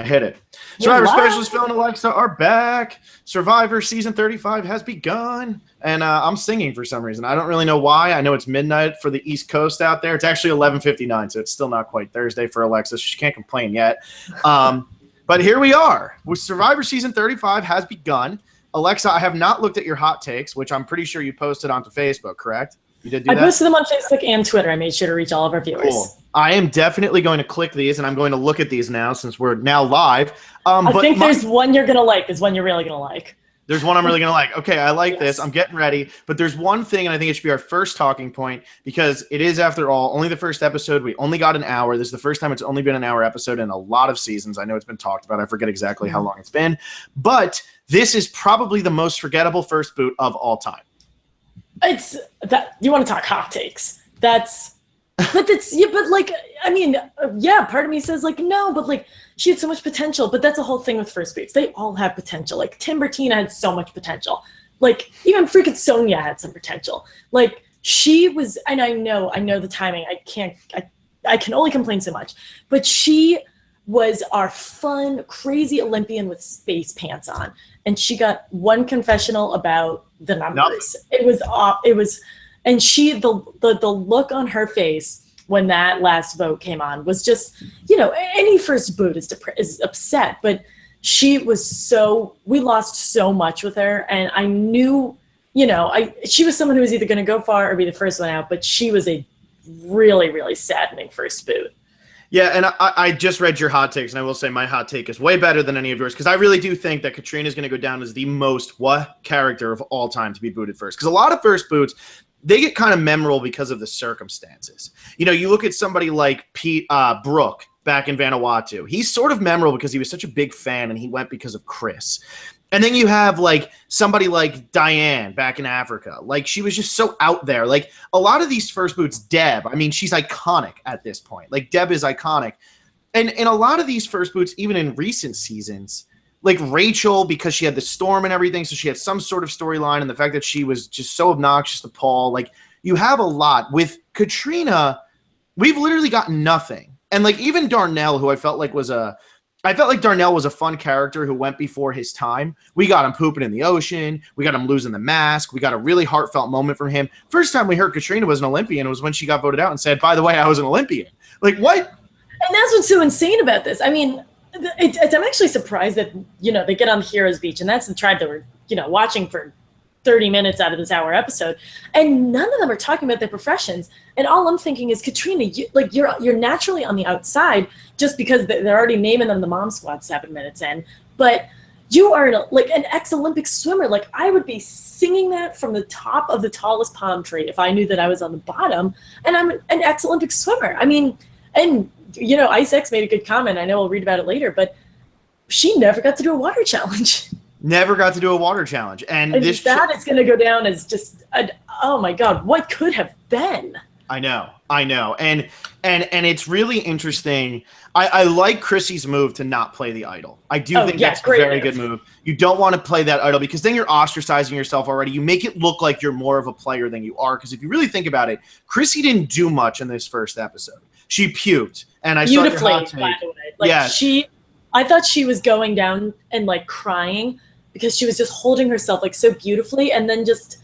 I hit it. Survivor Specialist Phil and Alexa are back. Survivor Season 35 has begun. And I'm singing for some reason. I don't really know why. I know it's midnight for the East Coast out there. It's actually 11:59, so it's still not quite Thursday for Alexa. She can't complain yet. But here we are. Survivor Season 35 has begun. Alexa, I have not looked at your hot takes, which I'm pretty sure you posted onto Facebook, correct? You did do that? I posted them on Facebook and Twitter. I made sure to reach all of our viewers. Cool. I am definitely going to click these, and I'm going to look at these now since we're now live. I think there's one you're going to like. There's one you're really going to like. There's one I'm really going to like. Okay, I like this. I'm getting ready. But there's one thing, and I think it should be our first talking point because it is, after all, only the first episode. We only got an hour. This is the first time it's only been an hour episode in a lot of seasons. I know it's been talked about. I forget exactly how long it's been. But this is probably the most forgettable first boot of all time. It's that you want to talk hot takes. But like, I mean, part of me says like, no, but like she had so much potential, but that's the whole thing with first boots. They all have potential. Like Timbertina had so much potential. Like even freaking Sonia had some potential. Like she was, and I know the timing. I can only complain so much, but she was our fun, crazy Olympian with space pants on. And she got one confessional about the numbers. It was off. It was, and she, the look on her face when that last vote came on was just, any first boot is upset, but she was we lost so much with her. And I knew, she was someone who was either going to go far or be the first one out, but she was a really, really saddening first boot. Yeah, and I just read your hot takes, and I will say my hot take is way better than any of yours because I really do think that Katrina is going to go down as the most character of all time to be booted first. Because a lot of first boots, they get kind of memorable because of the circumstances. You look at somebody like Brooke back in Vanuatu. He's sort of memorable because he was such a big fan, and he went because of Chris. And then you have like somebody like Diane back in Africa. Like she was just so out there. Like a lot of these first boots, Deb, I mean, she's iconic at this point. Like Deb is iconic. And in a lot of these first boots, even in recent seasons, like Rachel, because she had the storm and everything, so she had some sort of storyline, and the fact that she was just so obnoxious to Paul, like you have a lot. With Katrina, we've literally gotten nothing. And like even Darnell, who I felt like Darnell was a fun character who went before his time. We got him pooping in the ocean. We got him losing the mask. We got a really heartfelt moment from him. First time we heard Katrina was an Olympian was when she got voted out and said, by the way, I was an Olympian. Like, what? And that's what's so insane about this. I mean, I'm actually surprised that, they get on Heroes Beach, and that's the tribe that we're, watching for 30 minutes out of this hour episode, and none of them are talking about their professions. And all I'm thinking is, Katrina, you're naturally on the outside just because they're already naming them the mom squad 7 minutes in, but you are an ex-Olympic swimmer. Like I would be singing that from the top of the tallest palm tree if I knew that I was on the bottom, and I'm an ex-Olympic swimmer. I mean, and Ice X made a good comment. I know we'll read about it later, but she never got to do a water challenge. Never got to do a water challenge. And this is going to go down as just, oh my God, what could have been? I know. And it's really interesting. I like Chrissy's move to not play the idol. I do think that's a very good move. You don't want to play that idol because then you're ostracizing yourself already. You make it look like you're more of a player than you are. Because if you really think about it, Chrissy didn't do much in this first episode. She puked. And I saw your hot take. By the way. I thought she was going down and crying because she was just holding herself so beautifully, and then just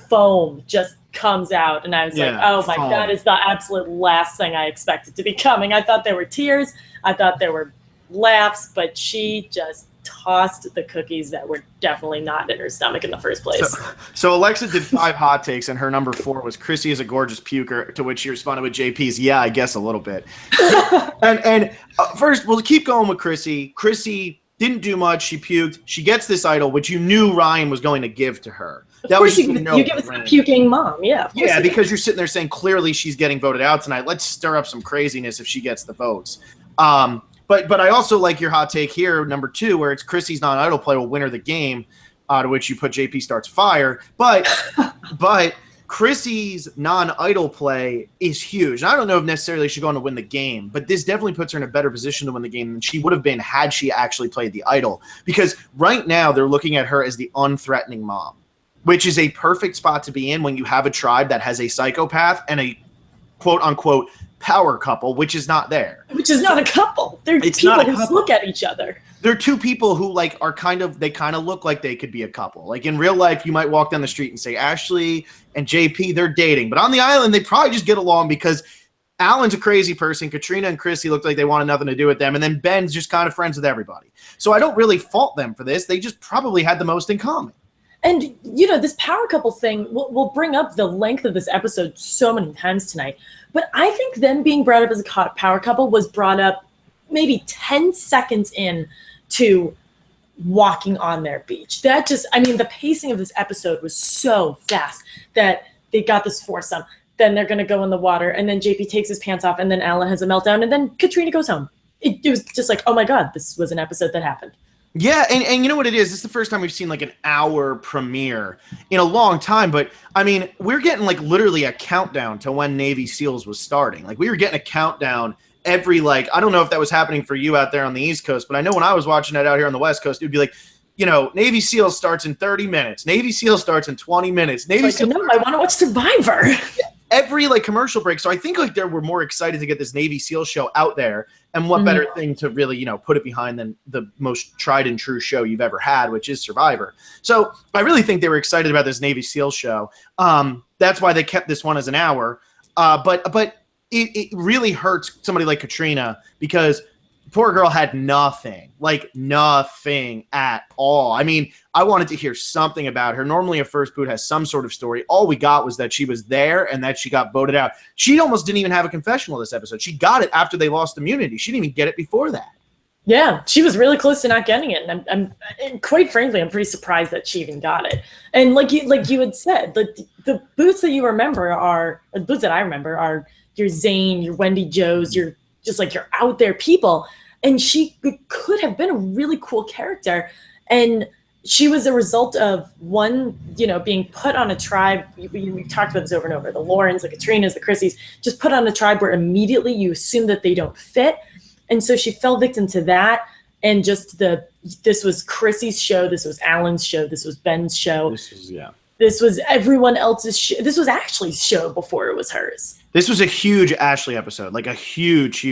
foam just comes out, and I was like, oh my God, it's the absolute last thing I expected to be coming. I thought there were tears, I thought there were laughs, but she just tossed the cookies that were definitely not in her stomach in the first place. So Alexa did 5 hot takes, and her number 4 was Chrissy is a gorgeous puker, to which she responded with JP's, yeah, I guess a little bit. and first, we'll keep going with Chrissy. Chrissy didn't do much. She puked. She gets this idol, which you knew Ryan was going to give to her. Of course you give it to the puking mom. Yeah, because you're sitting there saying clearly she's getting voted out tonight. Let's stir up some craziness if she gets the votes. But I also like your hot take here, number 2, where it's Chrissy's non-idol play will win her the game, to which you put JP starts fire. But Chrissy's non-idol play is huge. And I don't know if necessarily she's going to win the game, but this definitely puts her in a better position to win the game than she would have been had she actually played the idol. Because right now they're looking at her as the unthreatening mom, which is a perfect spot to be in when you have a tribe that has a psychopath and a quote-unquote power couple, which is not there. Which is not a couple. They're It's people not a who couple. look at each other. They're two people who like are kind of look like they could be a couple. Like in real life, you might walk down the street and say Ashley and JP, they're dating. But on the island, they probably just get along because Alan's a crazy person. Katrina and Chrissy look like they wanted nothing to do with them. And then Ben's just kind of friends with everybody. So I don't really fault them for this. They just probably had the most in common. And, you know, this power couple thing, we'll bring up the length of this episode so many times tonight. But I think them being brought up as a power couple was brought up maybe 10 seconds in to walking on their beach. That just, I mean, the pacing of this episode was so fast that they got this foursome. Then they're going to go in the water. And then JP takes his pants off. And then Alan has a meltdown. And then Katrina goes home. It was just like, oh my God, this was an episode that happened. Yeah, and you know what it is? This is the first time we've seen like an hour premiere in a long time. But I mean, we're getting like literally a countdown to when Navy SEALs was starting. Like we were getting a countdown every like, I don't know if that was happening for you out there on the East Coast, but I know when I was watching it out here on the West Coast, it would be like, you know, Navy SEALs starts in 30 minutes. Navy SEALs starts in 20 minutes. Navy Like, SEALs no, I want to watch Survivor. every like commercial break. So I think like they were more excited to get this Navy SEAL show out there. And what better thing to really, you know, put it behind than the most tried and true show you've ever had, which is Survivor. So I really think they were excited about this Navy SEAL show. That's why they kept this one as an hour. But it really hurts somebody like Katrina because poor girl had nothing at all. I mean, I wanted to hear something about her. Normally a first boot has some sort of story. All we got was that she was there and that she got voted out. She almost didn't even have a confessional this episode. She got it after they lost immunity. She didn't even get it before that. Yeah, she was really close to not getting it. And and quite frankly, I'm pretty surprised that she even got it. And like you had said, the boots that you remember are, the boots that I remember are your Zane, your Wendy Joes, your just like your out there people. And she could have been a really cool character. And she was a result of one, you know, being put on a tribe. We've talked about this over and over. The Laurens, the Katrinas, the Chrissys, just put on a tribe where immediately you assume that they don't fit. And so she fell victim to that. And just this was Chrissy's show. This was Alan's show. This was Ben's show. This was everyone else's show. This was Ashley's show before it was hers. This was a huge Ashley episode, like a huge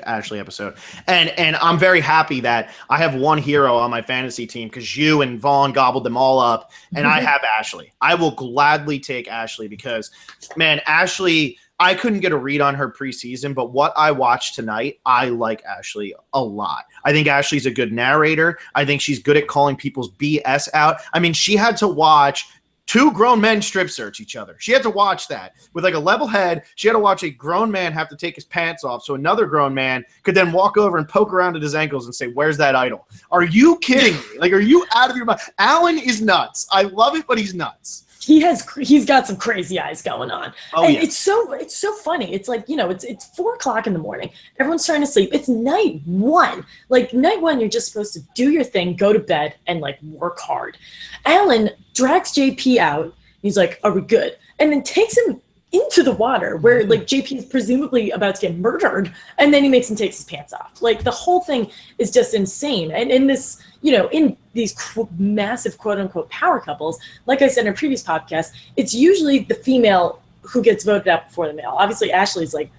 Ashley episode. And I'm very happy that I have one hero on my fantasy team because you and Vaughn gobbled them all up, and I have Ashley. I will gladly take Ashley because, man, Ashley, I couldn't get a read on her preseason, but what I watched tonight, I like Ashley a lot. I think Ashley's a good narrator. I think she's good at calling people's BS out. I mean, she had to watch two grown men strip search each other. She had to watch that with like a level head. She had to watch a grown man have to take his pants off so another grown man could then walk over and poke around at his ankles and say, "Where's that idol?" Are you kidding me? Like, are you out of your mind? Alan is nuts. I love it, but he's nuts. He's got some crazy eyes going on. Oh, and yeah. it's so funny. It's like, you know, it's 4:00 in the morning. Everyone's trying to sleep. It's night one. Like night one, you're just supposed to do your thing, go to bed, and like work hard. Alan drags JP out. He's like, "Are we good?" And then takes him into the water where like JP is presumably about to get murdered, and then he makes him take his pants off. Like the whole thing is just insane. And in this, you know, in these massive quote unquote power couples, like I said in a previous podcast, it's usually the female who gets voted out before the male. Obviously, Ashley's like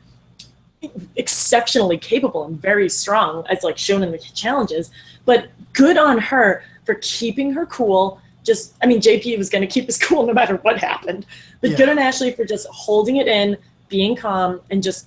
exceptionally capable and very strong, as like shown in the challenges, but good on her for keeping her cool. Just, I mean, JP was going to keep his cool no matter what happened, but good on Ashley for just holding it in, being calm, and just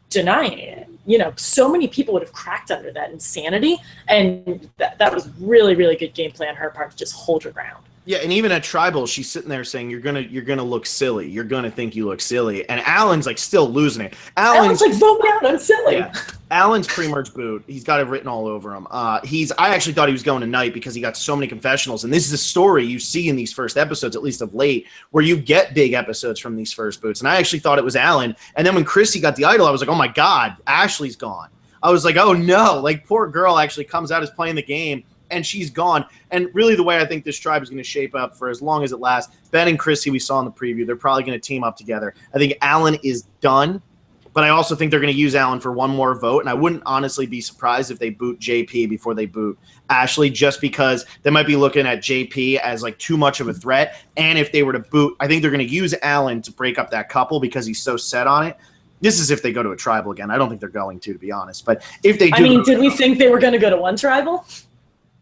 denying it. You know, so many people would have cracked under that insanity, and that was really, really good gameplay on her part to just hold her ground. Yeah, and even at Tribal, she's sitting there saying, you're gonna look silly. You're gonna think you look silly. And Alan's like still losing it. Alan's like, vote me out, I'm silly. Yeah. Alan's pre-merge boot. He's got it written all over him. I actually thought he was going tonight because he got so many confessionals. And this is a story you see in these first episodes, at least of late, where you get big episodes from these first boots. And I actually thought it was Alan. And then when Chrissy got the idol, I was like, oh my God, Ashley's gone. I was like, oh no, like poor girl actually comes out as playing the game and she's gone. And really the way I think this tribe is going to shape up for as long as it lasts, Ben and Chrissy we saw in the preview, they're probably going to team up together. I think Alan is done. But I also think they're going to use Alan for one more vote, and I wouldn't honestly be surprised if they boot JP before they boot Ashley, just because they might be looking at JP as like too much of a threat. And if they were to boot, I think they're going to use Alan to break up that couple because he's so set on it. This is if they go to a tribal again. I don't think they're going to be honest. But if they do, I mean, did we think they were going to go to one tribal?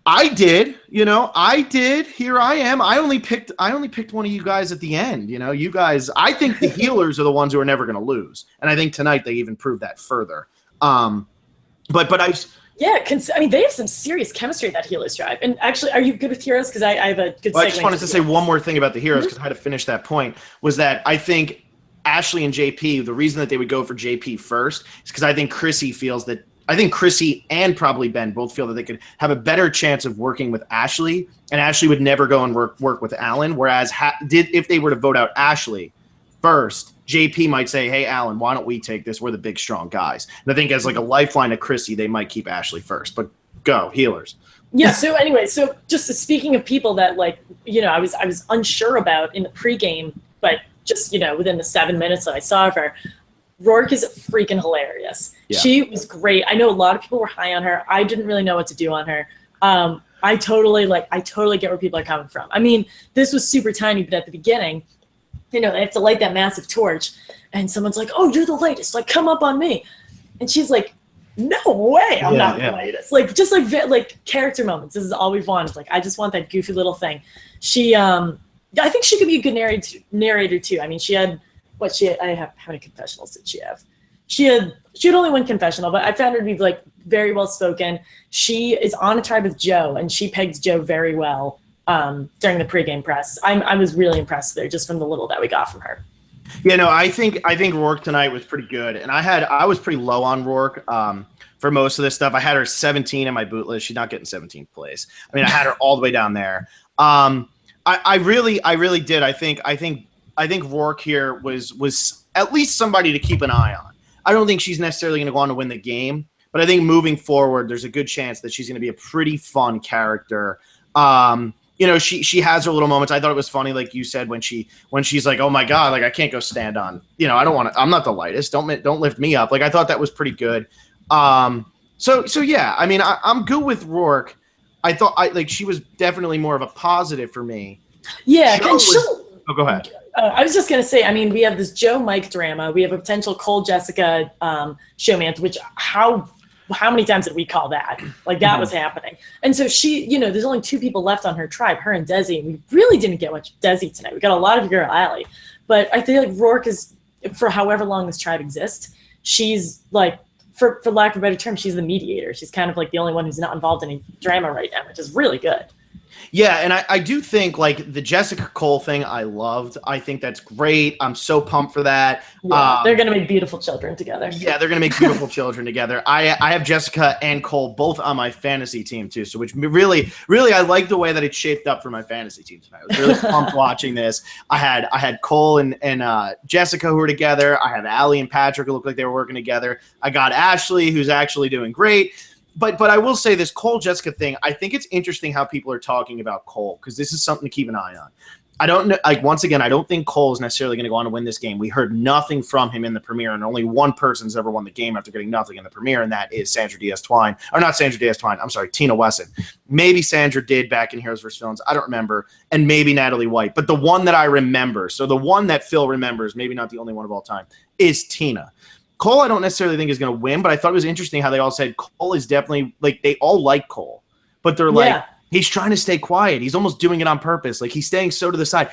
I did. I did. Here I am. I only picked one of you guys at the end. You guys. I think the healers are the ones who are never going to lose, and I think tonight they even proved that further. But I. Yeah, I mean, they have some serious chemistry, that Healers tribe. And actually, are you good with heroes? Because I have a good. Well, I just wanted to say one more thing about the heroes because I had to finish that point. Was that I think Ashley and JP, the reason that they would go for JP first is because I think Chrissy feels that. I think Chrissy and probably Ben both feel that they could have a better chance of working with Ashley, and Ashley would never go and work with Alan. Whereas if they were to vote out Ashley first, JP might say, hey, Alan, why don't we take this? We're the big, strong guys. And I think as like a lifeline to Chrissy, they might keep Ashley first. But go, healers. Yeah, so anyway, so just speaking of people that, like, I was unsure about in the pregame, but just, within the 7 minutes that I saw of her, Rourke is freaking hilarious. Yeah. She was great. I know a lot of people were high on her. I didn't really know what to do on her. I totally get where people are coming from. I mean, this was super tiny, but at the beginning, they have to light that massive torch, and someone's like, "Oh, you're the latest. Like, come up on me," and she's like, "No way, I'm not the latest." Like, just like character moments. This is all we've wanted. Like, I just want that goofy little thing. She, I think she could be a good narrator too. I mean, she had. How many confessionals did she have? She had only one confessional, but I found her to be like very well spoken. She is on a tribe with Joe, and she pegged Joe very well during the pregame press. I was really impressed there just from the little that we got from her. Yeah, no, I think Rourke tonight was pretty good, and I was pretty low on Rourke for most of this stuff. I had her 17 in my boot list. She's not getting 17th place. I mean, I had her all the way down there. I really did. I think Rourke here was at least somebody to keep an eye on. I don't think she's necessarily going to go on to win the game, but I think moving forward, there's a good chance that she's going to be a pretty fun character. She has her little moments. I thought it was funny, like you said, when she's like, "Oh my God, like I can't go stand on. I don't want to. I'm not the lightest. Don't lift me up." Like I thought that was pretty good. So yeah. I mean, I'm good with Rourke. I thought she was definitely more of a positive for me. Yeah, oh, go ahead. I was just going to say, I mean, we have this Joe Mike drama. We have a potential Cole Jessica showman, which how many times did we call that? Like that was happening. And so she, there's only two people left on her tribe, her and Desi. And we really didn't get much Desi tonight. We got a lot of girl Allie. But I feel like Rourke is, for however long this tribe exists, she's like, for lack of a better term, she's the mediator. She's kind of like the only one who's not involved in any drama right now, which is really good. Yeah, and I do think like the Jessica Cole thing I loved. I think that's great. I'm so pumped for that. Yeah, they're going to make beautiful children together. Yeah, they're going to make beautiful children together. I have Jessica and Cole both on my fantasy team too. So which really I like the way that it shaped up for my fantasy team tonight. I was really pumped watching this. I had Cole and Jessica who were together. I have Allie and Patrick who looked like they were working together. I got Ashley who's actually doing great. But I will say this Cole Jessica thing, I think it's interesting how people are talking about Cole because this is something to keep an eye on. I don't know, once again, I don't think Cole is necessarily going to go on to win this game. We heard nothing from him in the premiere, and only one person's ever won the game after getting nothing in the premiere, and that is Sandra Diaz-Twine. Or not Sandra Diaz-Twine, I'm sorry, Tina Wesson. Maybe Sandra did back in Heroes vs. Villains, I don't remember, and maybe Natalie White. But the one that I remember, so the one that Phil remembers, maybe not the only one of all time, is Tina. Cole, I don't necessarily think is going to win, but I thought it was interesting how they all said Cole is definitely like they all like Cole, but they're like he's trying to stay quiet. He's almost doing it on purpose. Like he's staying so to the side.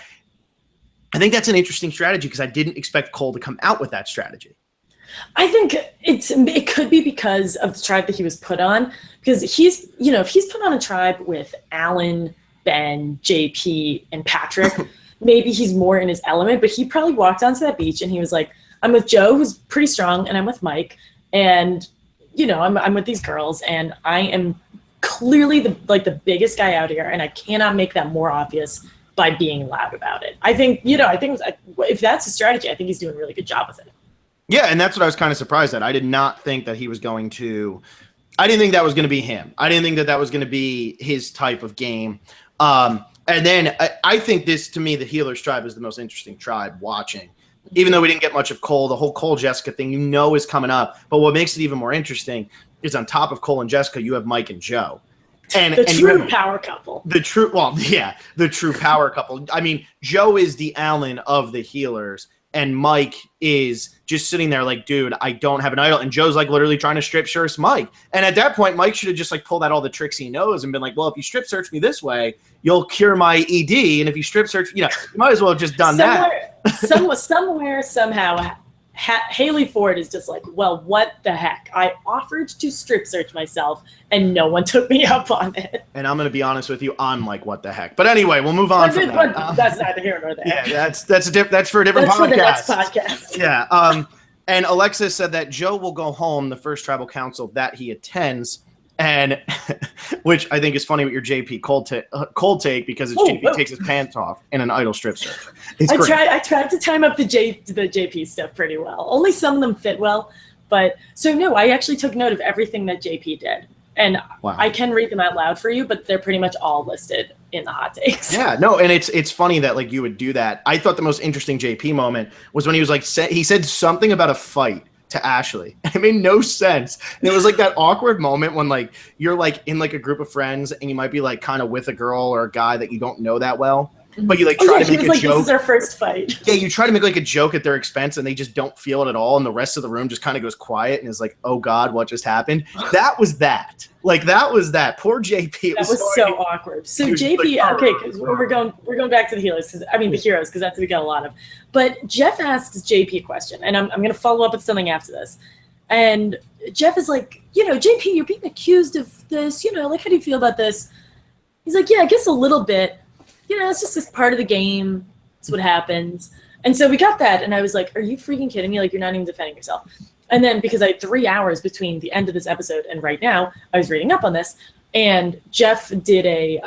I think that's an interesting strategy because I didn't expect Cole to come out with that strategy. I think it could be because of the tribe that he was put on. Because he's if he's put on a tribe with Alan, Ben, JP, and Patrick, maybe he's more in his element. But he probably walked onto that beach and he was like, I'm with Joe, who's pretty strong, and I'm with Mike, and I'm with these girls, and I am clearly the biggest guy out here, and I cannot make that more obvious by being loud about it. I think if that's a strategy, I think he's doing a really good job with it. Yeah, and that's what I was kind of surprised at. I did not think that he was going to. I didn't think that was going to be him. I didn't think that was going to be his type of game. And then I think this, to me, the Healers tribe is the most interesting tribe watching. Even though we didn't get much of Cole, the whole Cole Jessica thing, is coming up. But what makes it even more interesting is on top of Cole and Jessica, you have Mike and Joe. And the true power couple. The true power couple. I mean, Joe is the Alan of the Healers, and Mike is just sitting there like, dude, I don't have an idol. And Joe's like literally trying to strip search Mike. And at that point, Mike should have just like pulled out all the tricks he knows and been like, well, if you strip search me this way, you'll cure my ED. And if you strip search, you might as well have just done that. Somewhere, somehow, Haley Ford is just like, well, what the heck? I offered to strip search myself, and no one took me up on it. And I'm going to be honest with you, I'm like, what the heck? But anyway, we'll move on from that. But that's neither here nor there. Yeah, that's for a different podcast. For the next podcast. Yeah. And Alexis said that Joe will go home the first tribal council that he attends, and which I think is funny with your JP cold take because it's JP takes his pants off in an idol strip search. I tried to time up the JP stuff pretty well. Only some of them fit well, but so no, I actually took note of everything that JP did, and wow. I can read them out loud for you, but they're pretty much all listed in the hot takes. Yeah, no, and it's funny that like you would do that. I thought the most interesting JP moment was when he was like he said something about a fight to Ashley. It made no sense. And it was like that awkward moment when like you're like in like a group of friends and you might be like kind of with a girl or a guy that you don't know that well, but you like try to make a joke. This is our first fight. Yeah, you try to make like a joke at their expense and they just don't feel it at all, and the rest of the room just kind of goes quiet and is like, oh God, what just happened? That was that. Like that was that. Poor JP. That was so awkward. So JP, like, okay, because we're going back to the healers, the heroes, because that's what we got a lot of. But Jeff asks JP a question, and I'm going to follow up with something after this. And Jeff is like, JP, you're being accused of this. Like, how do you feel about this? He's like, yeah, I guess a little bit. It's just this part of the game. It's what happens. And so we got that, and I was like, are you freaking kidding me? Like, you're not even defending yourself. And then because I had 3 hours between the end of this episode and right now, I was reading up on this, and Jeff did a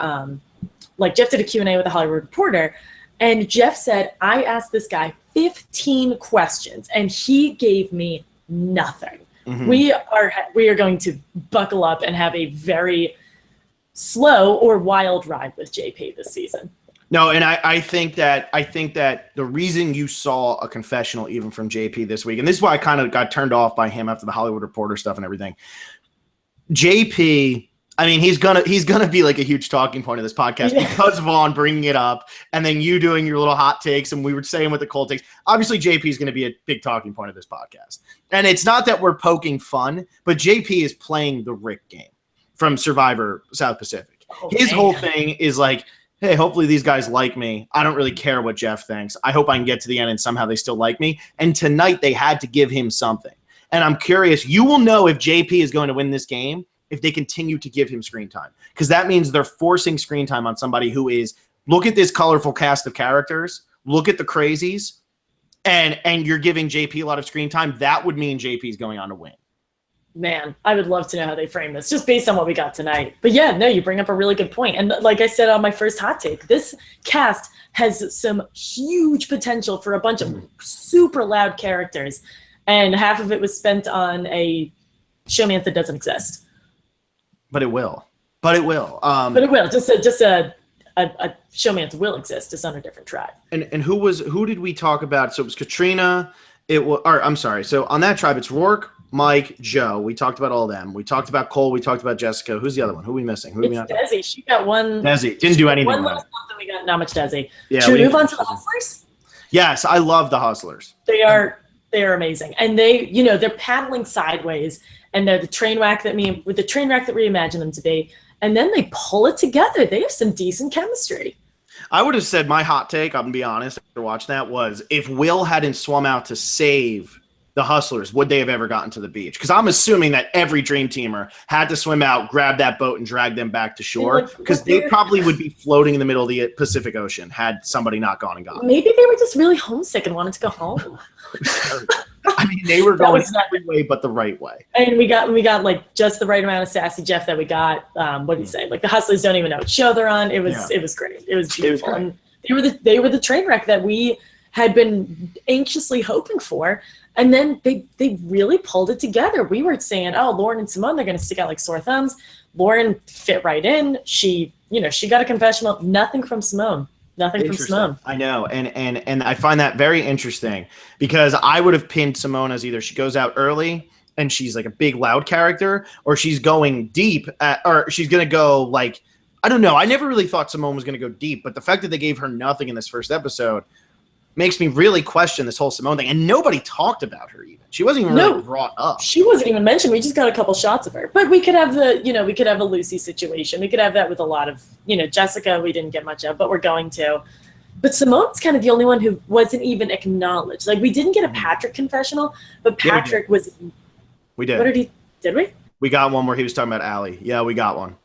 Q&A with the Hollywood Reporter, and Jeff said, I asked this guy 15 questions, and he gave me nothing. Mm-hmm. We are going to buckle up and have a very slow or wild ride with JP this season. No, and I think that the reason you saw a confessional even from JP this week, and this is why I kind of got turned off by him after the Hollywood Reporter stuff and everything. JP, I mean, he's gonna be like a huge talking point of this podcast because Vaughn bringing it up, and then you doing your little hot takes, and we were saying with the cold takes. Obviously, JP is going to be a big talking point of this podcast, and it's not that we're poking fun, but JP is playing the Rick game from Survivor South Pacific. His whole thing is like, hey, hopefully these guys like me. I don't really care what Jeff thinks. I hope I can get to the end and somehow they still like me. And tonight they had to give him something. And I'm curious, you will know if JP is going to win this game if they continue to give him screen time. Because that means they're forcing screen time on somebody who is, look at this colorful cast of characters, look at the crazies, and you're giving JP a lot of screen time. That would mean JP is going on to win. Man, I would love to know how they frame this, just based on what we got tonight. But yeah, no, you bring up a really good point. And like I said on my first hot take, this cast has some huge potential for a bunch of super loud characters. And half of it was spent on a showmance that doesn't exist. But it will. But it will. Just a showmance will exist, just on a different tribe. And who did we talk about? So it was Katrina. So on that tribe, it's Rourke, Mike, Joe. We talked about all of them. We talked about Cole. We talked about Jessica. Who's the other one? Who are we missing? It's Desi. She got one. Desi didn't do anything. One little something. We got not much Desi. Yeah, should we move on to the Hustlers? Yes, I love the Hustlers. They are amazing, and they're paddling sideways, and they're the train wreck that we imagine them to be, and then they pull it together. They have some decent chemistry. I would have said my hot take, I'm going to be honest, after watching that, was if Will hadn't swum out to save the Hustlers, would they have ever gotten to the beach? Because I'm assuming that every Dream Teamer had to swim out, grab that boat, and drag them back to shore, because they probably would be floating in the middle of the Pacific Ocean had somebody not gone and gone. Maybe they were just really homesick and wanted to go home. I mean, they were going every way but the right way. And we got like just the right amount of sassy Jeff that we got. What did you say? Like the Hustlers don't even know what show they're on. It was great. It was beautiful. And they were the train wreck that we had been anxiously hoping for. And then they really pulled it together. We were saying, oh, Lauren and Simone, they're going to stick out like sore thumbs. Lauren fit right in. She got a confessional. Nothing from Simone. Nothing from Simone. I know, and I find that very interesting because I would have pinned Simone as either she goes out early and she's like a big loud character, or she's going deep, or she's going to go like, I don't know. I never really thought Simone was going to go deep, but the fact that they gave her nothing in this first episode, makes me really question this whole Simone thing. And nobody talked about her even. She wasn't even really brought up. She wasn't even mentioned. We just got a couple shots of her. But we could have we could have a Lucy situation. We could have that with a lot of, Jessica we didn't get much of, but we're going to. But Simone's kind of the only one who wasn't even acknowledged. Like, we didn't get a Patrick confessional, but Patrick was. We did. Did we? We got one where he was talking about Allie. Yeah, we got one.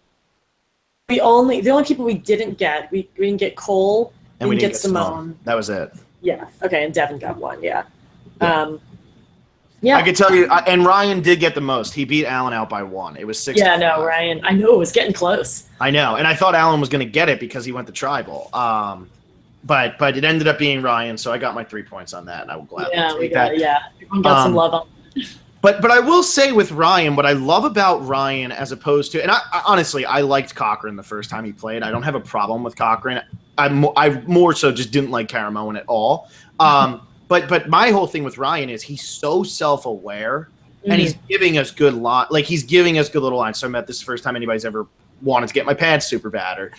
The only people we didn't get, we didn't get Cole, and we didn't get Simone. That was it. Yeah. Okay, and Devin got one. Yeah. I could tell you, and Ryan did get the most. He beat Alan out by 1. It was 6. Yeah, no, Ryan. I know it was getting close. I know, and I thought Alan was going to get it because he went to tribal. But it ended up being Ryan, so I got my 3 points on that, and I will gladly take that. Yeah, everyone got some love on. But I will say with Ryan, what I love about Ryan as opposed to, and I honestly, I liked Cochran the first time he played. I don't have a problem with Cochran. I more so just didn't like Caramoan at all. But my whole thing with Ryan is he's so self-aware, and he's giving us he's giving us good little lines. So I met this the first time anybody's ever wanted to get my pants super bad, or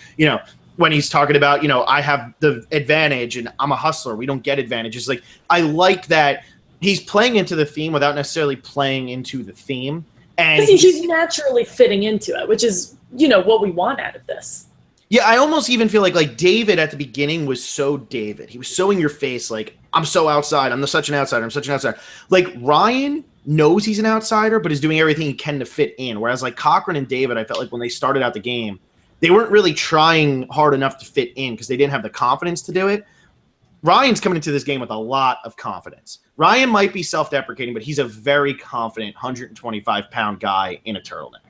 when he's talking about I have the advantage and I'm a hustler. We don't get advantages. Like, I like that. He's playing into the theme without necessarily playing into the theme. And he's naturally fitting into it, which is, what we want out of this. Yeah, I almost even feel like David at the beginning was so David. He was so in your face, like, I'm so outside. I'm such an outsider. I'm such an outsider. Like, Ryan knows he's an outsider, but is doing everything he can to fit in. Whereas, like, Cochran and David, I felt like when they started out the game, they weren't really trying hard enough to fit in because they didn't have the confidence to do it. Ryan's coming into this game with a lot of confidence. Ryan might be self-deprecating, but he's a very confident 125-pound guy in a turtleneck.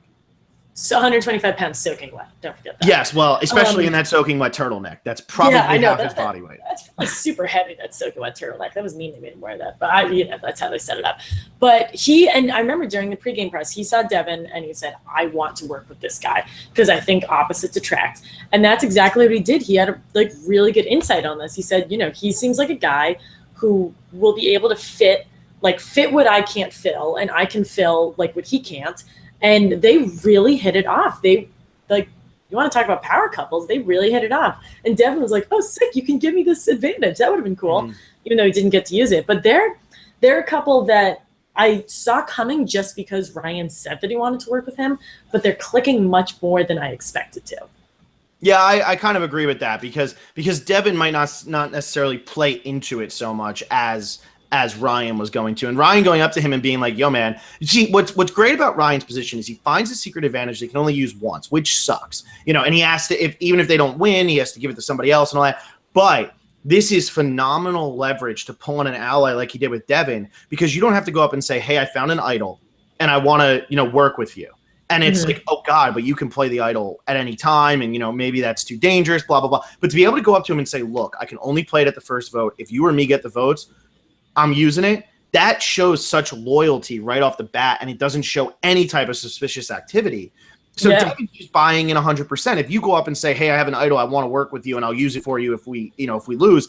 So 125 pounds soaking wet. Don't forget that. Yes, well, especially in that soaking wet turtleneck. That's probably half his body weight. That's probably super heavy, that soaking wet turtleneck. That was mean they made him wear that. But that's how they set it up. But I remember during the pregame press, he saw Devin and he said, I want to work with this guy because I think opposites attract. And that's exactly what he did. He had a really good insight on this. He said, he seems like a guy who will be able to fit what I can't fill, and I can fill what he can't. And they really hit it off. They you want to talk about power couples? They really hit it off. And Devin was like, "Oh, sick! You can give me this advantage. That would have been cool," even though he didn't get to use it. But they're a couple that I saw coming just because Ryan said that he wanted to work with him. But they're clicking much more than I expected to. Yeah, I kind of agree with that because Devin might not necessarily play into it so much as Ryan was going to. And Ryan going up to him and being like, yo, man, see, what's great about Ryan's position is he finds a secret advantage they can only use once, which sucks. And he has to, even if they don't win, he has to give it to somebody else and all that. But this is phenomenal leverage to pull on an ally like he did with Devin, because you don't have to go up and say, hey, I found an idol and I want to, work with you. And it's like, oh, God, but you can play the idol at any time. And, maybe that's too dangerous, blah, blah, blah. But to be able to go up to him and say, look, I can only play it at the first vote. If you or me get the votes, I'm using it. That shows such loyalty right off the bat, and it doesn't show any type of suspicious activity. So Devin's just buying in 100%. If you go up and say, hey, I have an idol, I want to work with you, and I'll use it for you if we lose,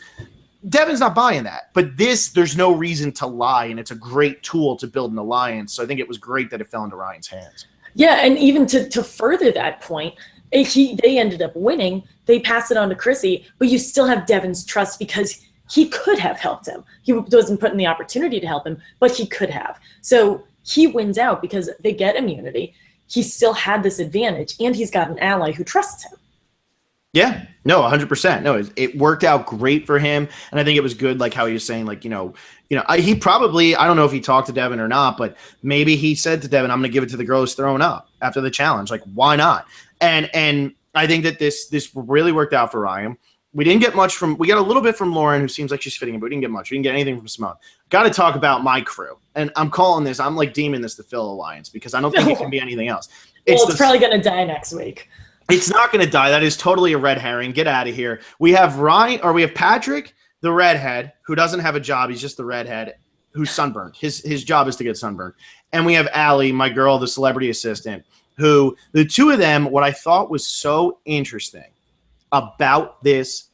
Devin's not buying that. But there's no reason to lie, and it's a great tool to build an alliance. So I think it was great that it fell into Ryan's hands. Yeah, and even to further that point, they ended up winning. They passed it on to Chrissy, but you still have Devin's trust because he could have helped him. He wasn't put in the opportunity to help him, but he could have. So he wins out because they get immunity. He still had this advantage, and he's got an ally who trusts him. Yeah, no, 100%. No, it worked out great for him, and I think it was good, like how he was saying, he probably, I don't know if he talked to Devin or not, but maybe he said to Devin, I'm going to give it to the girl who's throwing up after the challenge. Like, why not? And I think that this really worked out for Ryan. We didn't get much we got a little bit from Lauren, who seems like she's fitting in, but we didn't get much. We didn't get anything from Simone. Got to talk about my crew. And I'm deeming this the Phil Alliance because I don't think it can be anything else. It's probably going to die next week. It's not going to die. That is totally a red herring. Get out of here. We have Patrick, the redhead, who doesn't have a job. He's just the redhead who's sunburned. His job is to get sunburned. And we have Allie, my girl, the celebrity assistant, who the two of them, what I thought was so interesting about this,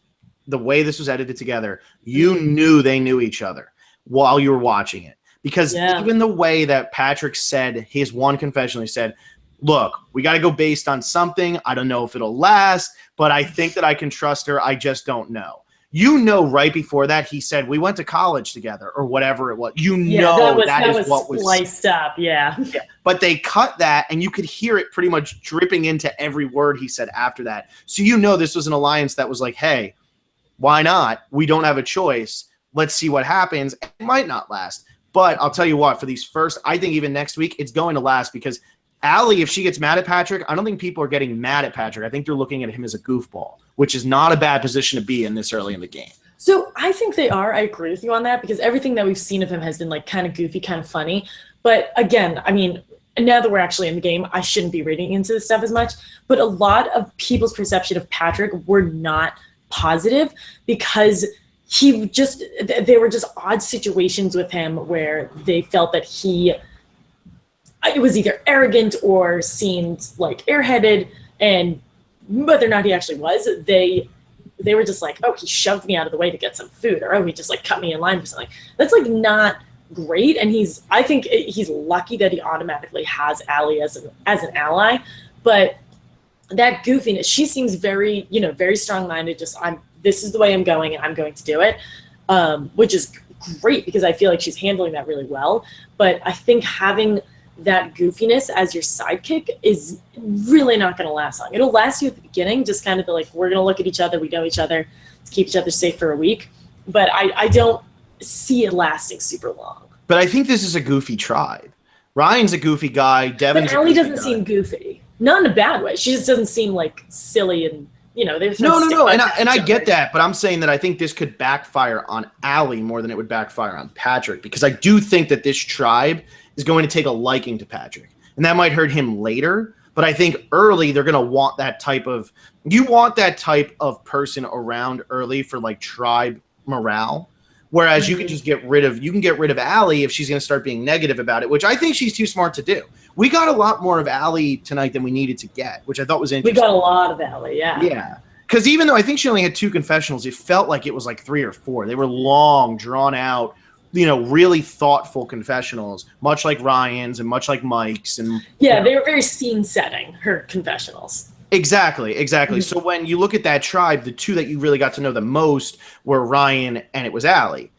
the way this was edited together, you knew they knew each other while you were watching it. Because even the way that Patrick said his one confession, he said, look, we got to go based on something. I don't know if it'll last, but I think that I can trust her. I just don't know. You know, right before that, he said, we went to college together or whatever it was. You Yeah, know that is was what was spliced up. Yeah. But they cut that, and you could hear it pretty much dripping into every word he said after that. So you know this was an alliance that was like, hey, why not? We don't have a choice. Let's see what happens. It might not last. But I'll tell you what, for these first, I think even next week, it's going to last because Allie, if she gets mad at Patrick, I don't think people are getting mad at Patrick. I think they're looking at him as a goofball, which is not a bad position to be in this early in the game. So I think they are. I agree with you on that because everything that we've seen of him has been like kind of goofy, kind of funny. But again, I mean, now that we're actually in the game, I shouldn't be reading into this stuff as much. But a lot of people's perception of Patrick were not positive because there were just odd situations with him where they felt that it was either arrogant or seemed like airheaded, and whether or not he actually was, they were just like, oh, he shoved me out of the way to get some food, or oh, he just like cut me in line for something. That's like not great, and I think he's lucky that he automatically has Allie as an ally, but that goofiness, she seems very, very strong-minded, this is the way I'm going and I'm going to do it, which is great because I feel like she's handling that really well, but I think having that goofiness as your sidekick is really not going to last long. It'll last you at the beginning, just kind of like, we're going to look at each other, we know each other, let's keep each other safe for a week, but I don't see it lasting super long. But I think this is a goofy tribe. Ryan's a goofy guy. Devin's but Allie doesn't seem goofy. Not in a bad way. She just doesn't seem like silly and, there's no. And I get that, but I'm saying that I think this could backfire on Allie more than it would backfire on Patrick because I do think that this tribe is going to take a liking to Patrick. And that might hurt him later, but I think early they're going to want that type of person around early for like tribe morale. Whereas you can just get rid of Allie if she's going to start being negative about it, which I think she's too smart to do. We got a lot more of Allie tonight than we needed to get, which I thought was interesting. We got a lot of Allie, yeah. Yeah. Because even though I think she only had 2 confessionals, it felt like it was like 3 or 4. They were long, drawn out, really thoughtful confessionals, much like Ryan's and much like Mike's. And yeah, they were very scene setting, her confessionals. Exactly. So when you look at that tribe, the 2 that you really got to know the most were Ryan and it was Allie.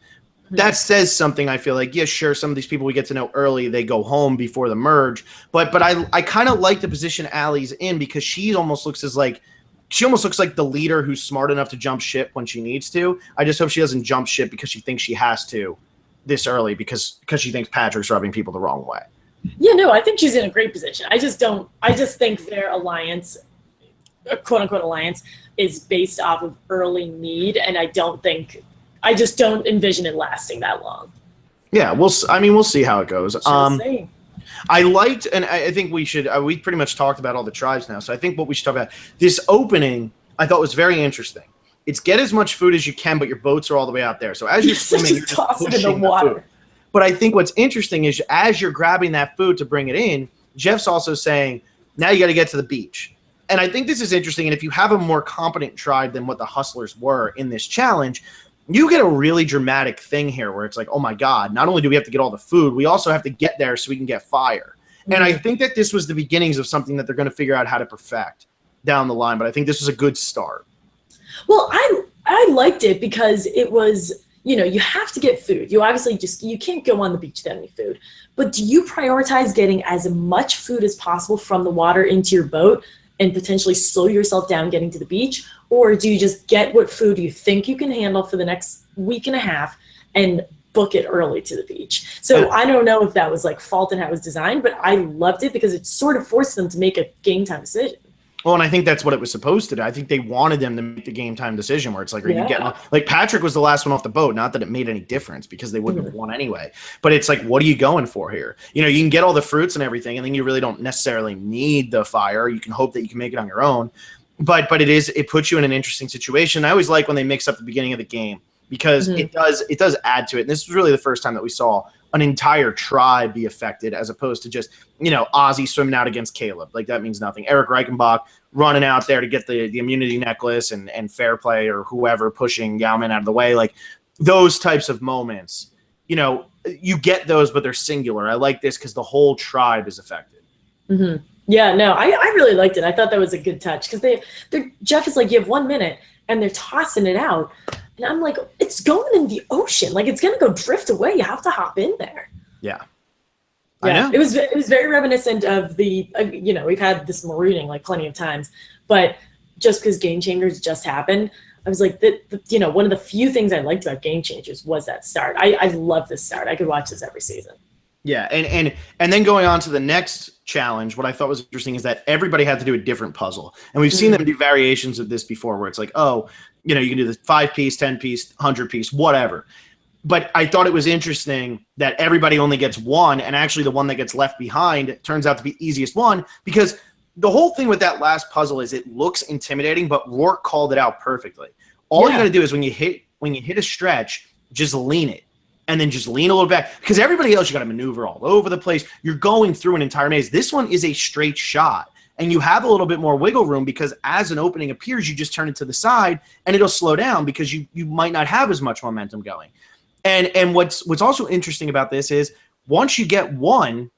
That says something, I feel like. Yeah, sure, some of these people we get to know early, they go home before the merge. But I kind of like the position Allie's in because she almost looks like the leader who's smart enough to jump ship when she needs to. I just hope she doesn't jump ship because she thinks she has to this early because she thinks Patrick's rubbing people the wrong way. Yeah, no, I think she's in a great position. I just think their alliance, quote unquote alliance, is based off of early need, and I just don't envision it lasting that long. Yeah, we'll see how it goes. See. I liked, and I think we should. We pretty much talked about all the tribes now, so I think what we should talk about this opening, I thought was very interesting. It's get as much food as you can, but your boats are all the way out there. So as you're swimming, you're just tossing it in the water. Food. But I think what's interesting is as you're grabbing that food to bring it in, Jeff's also saying, now you got to get to the beach. And I think this is interesting. And if you have a more competent tribe than what the Hustlers were in this challenge, you get a really dramatic thing here where it's like, oh my God, not only do we have to get all the food, we also have to get there so we can get fire. Mm-hmm. And I think that this was the beginnings of something that they're going to figure out how to perfect down the line. But I think this was a good start. Well, I liked it because it was, you have to get food. You obviously you can't go on the beach without any food. But do you prioritize getting as much food as possible from the water into your boat and potentially slow yourself down getting to the beach? Or do you just get what food you think you can handle for the next week and a half and book it early to the beach? So I don't know if that was like fault in how it was designed, but I loved it because it sort of forced them to make a game time decision. Well, and I think that's what it was supposed to do. I think they wanted them to make the game time decision where it's like, are you getting like Patrick was the last one off the boat? Not that it made any difference because they wouldn't have won anyway. But it's like, what are you going for here? You can get all the fruits and everything, and then you really don't necessarily need the fire. You can hope that you can make it on your own. But it puts you in an interesting situation. I always like when they mix up the beginning of the game because it does add to it. And this was really the first time that we saw an entire tribe be affected as opposed to just, Ozzy swimming out against Caleb. Like that means nothing. Eric Reichenbach running out there to get the immunity necklace and Fair Play or whoever pushing Yao-Ming out of the way. Like those types of moments, you get those, but they're singular. I like this because the whole tribe is affected. Mm-hmm. Yeah, no, I really liked it. I thought that was a good touch because Jeff is like, you have 1 minute and they're tossing it out. And And I'm like, it's going in the ocean. Like, it's going to go drift away. You have to hop in there. Yeah. Yeah, I know. it was very reminiscent of the, we've had this marooning like plenty of times, but just because Game Changers just happened, I was like, one of the few things I liked about Game Changers was that start. I love this start. I could watch this every season. Yeah, and then going on to the next challenge, what I thought was interesting is that everybody had to do a different puzzle. And we've seen them do variations of this before where it's like, oh, you can do the 5-piece, 10-piece, 100-piece, whatever. But I thought it was interesting that everybody only gets one, and actually the one that gets left behind turns out to be the easiest one, because the whole thing with that last puzzle is it looks intimidating, but Rourke called it out perfectly. All you got to do is when you hit a stretch, just lean it. And then just lean a little back, because everybody else, you got to maneuver all over the place. You're going through an entire maze. This one is a straight shot, and you have a little bit more wiggle room because as an opening appears, you just turn it to the side, and it'll slow down because you might not have as much momentum going. And what's also interesting about this is once you get one,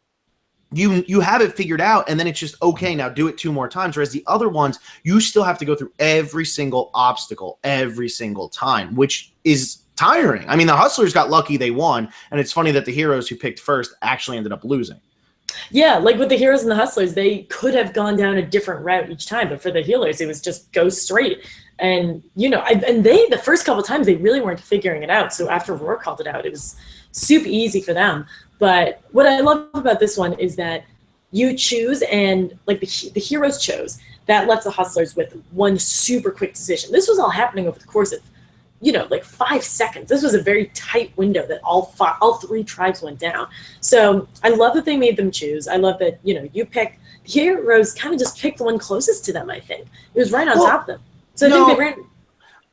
you have it figured out, and then it's just, okay, now do it 2 more times. Whereas the other ones, you still have to go through every single obstacle every single time, which is tiring. I mean, the Hustlers got lucky they won, and it's funny that the Heroes who picked first actually ended up losing. Yeah, like with the Heroes and the Hustlers, they could have gone down a different route each time, but for the Healers, it was just go straight. And, the first couple of times, they really weren't figuring it out. So after Rourke called it out, it was super easy for them. But what I love about this one is that you choose, and like the Heroes chose, that left the Hustlers with one super quick decision. This was all happening over the course of, like 5 seconds. This was a very tight window that all 3 tribes went down. So I love that they made them choose. I love that, you pick, the Heroes kind of just picked the one closest to them, I think. It was right on top of them. So I think they ran.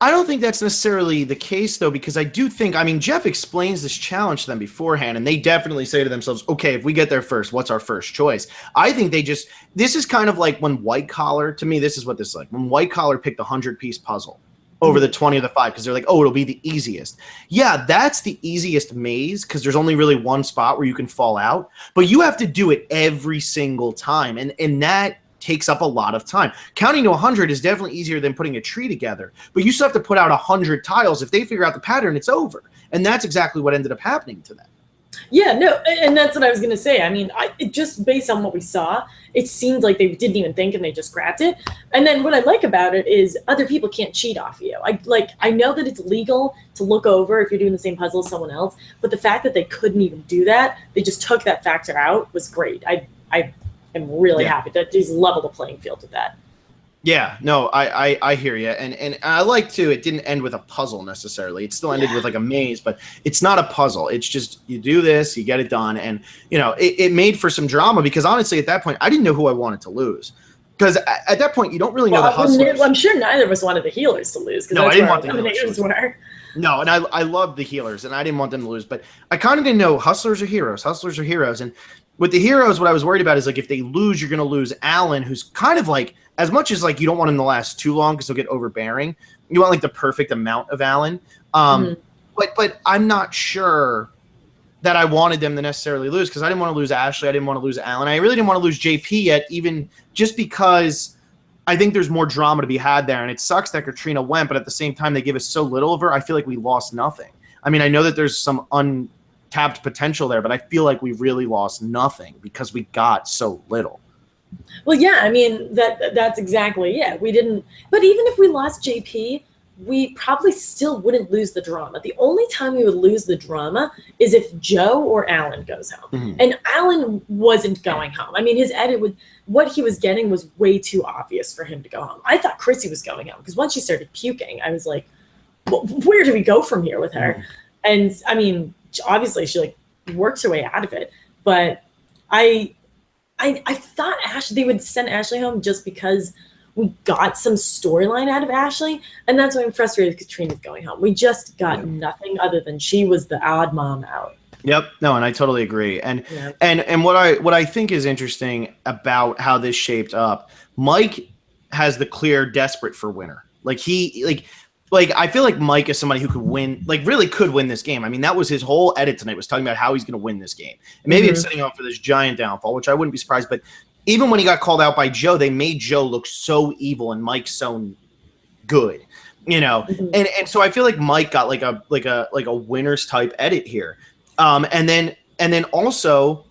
I don't think that's necessarily the case, though, because I do think, Jeff explains this challenge to them beforehand, and they definitely say to themselves, okay, if we get there first, what's our first choice? I think this is kind of like when White Collar, to me, this is what this is like. When White Collar picked a 100-piece puzzle over the 20 or the 5, because they're like, oh, it'll be the easiest. Yeah, that's the easiest maze, because there's only really one spot where you can fall out, but you have to do it every single time, and that takes up a lot of time. Counting to 100 is definitely easier than putting a tree together, but you still have to put out 100 tiles. If they figure out the pattern, it's over. And that's exactly what ended up happening to them. Yeah, no, and that's what I was going to say. It just based on what we saw, it seemed like they didn't even think and they just grabbed it. And then what I like about it is other people can't cheat off you. I know that it's legal to look over if you're doing the same puzzle as someone else, but the fact that they couldn't even do that, they just took that factor out, was great. I'm really happy that he's leveled the playing field with that. Yeah, no, I hear you, and I like too. It didn't end with a puzzle necessarily. It still ended with like a maze, but it's not a puzzle. It's just you do this, you get it done, and it made for some drama because honestly, at that point, I didn't know who I wanted to lose because at that point, you don't really know the Hustlers. I'm sure neither of us wanted the Healers to lose. No, I didn't want the Healers to win. No, and I love the Healers, and I didn't want them to lose, but I kind of didn't know Hustlers are heroes, and with the Heroes, what I was worried about is like if they lose, you're going to lose Alan, who's kind of like, as much as like you don't want him to last too long because he'll get overbearing, you want like the perfect amount of Alan. But I'm not sure that I wanted them to necessarily lose because I didn't want to lose Ashley, I didn't want to lose Alan, I really didn't want to lose JP yet, even just because I think there's more drama to be had there, and it sucks that Katrina went, but at the same time they give us so little of her. I feel like we lost nothing. I know that there's some untapped potential there, but I feel like we really lost nothing because we got so little. Well, yeah, that's exactly, yeah, we didn't, but even if we lost JP, we probably still wouldn't lose the drama. The only time we would lose the drama is if Joe or Alan goes home. And Alan wasn't going home. His edit, what he was getting was way too obvious for him to go home. I thought Chrissy was going home because once she started puking, I was like, well, where do we go from here with her? And obviously she like works her way out of it, but I thought they would send Ashley home just because we got some storyline out of Ashley, and that's why I'm frustrated Katrina's going home. We just got nothing other than she was the odd mom out. Yep. No, and I totally agree. And what I think is interesting about how this shaped up, Mike has the clear desperate for winner. I feel like Mike is somebody who could win, really could win this game. That was his whole edit tonight, was talking about how he's going to win this game. And maybe it's setting up for this giant downfall, which I wouldn't be surprised. But even when he got called out by Joe, they made Joe look so evil and Mike so good. And so I feel like Mike got like a winner's type edit here. And then also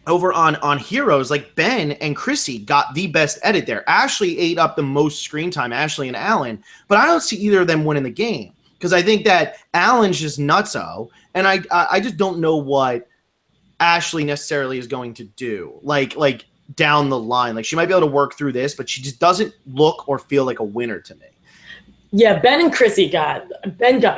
over on Heroes, like Ben and Chrissy got the best edit there. Ashley ate up the most screen time, Ashley and Alan, but I don't see either of them winning the game because I think that Alan's just nutso, and I just don't know what Ashley necessarily is going to do. Like down the line, like she might be able to work through this, but she just doesn't look or feel like a winner to me. Yeah, Ben got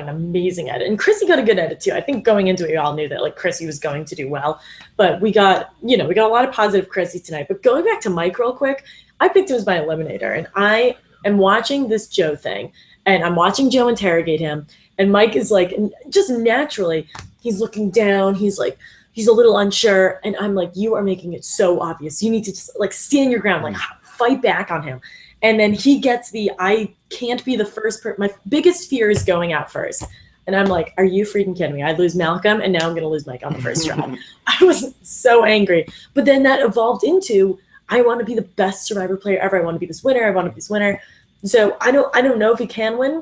an amazing edit, and Chrissy got a good edit too. I think going into it, we all knew that like Chrissy was going to do well, but we got a lot of positive Chrissy tonight. But going back to Mike real quick, I picked him as my eliminator, and I am watching this Joe thing, and I'm watching Joe interrogate him, and Mike is like, just naturally, he's looking down, he's like, he's a little unsure, and I'm like, you are making it so obvious. You need to just like stand your ground, like fight back on him. And then he gets I can't be the first person. My biggest fear is going out first. And I'm like, are you freaking kidding me? I'd lose Malcolm, and now I'm going to lose Mike on the first try. I was so angry. But then that evolved into, I want to be the best Survivor player ever. I want to be this winner. I want to be this winner. So I don't know if he can win,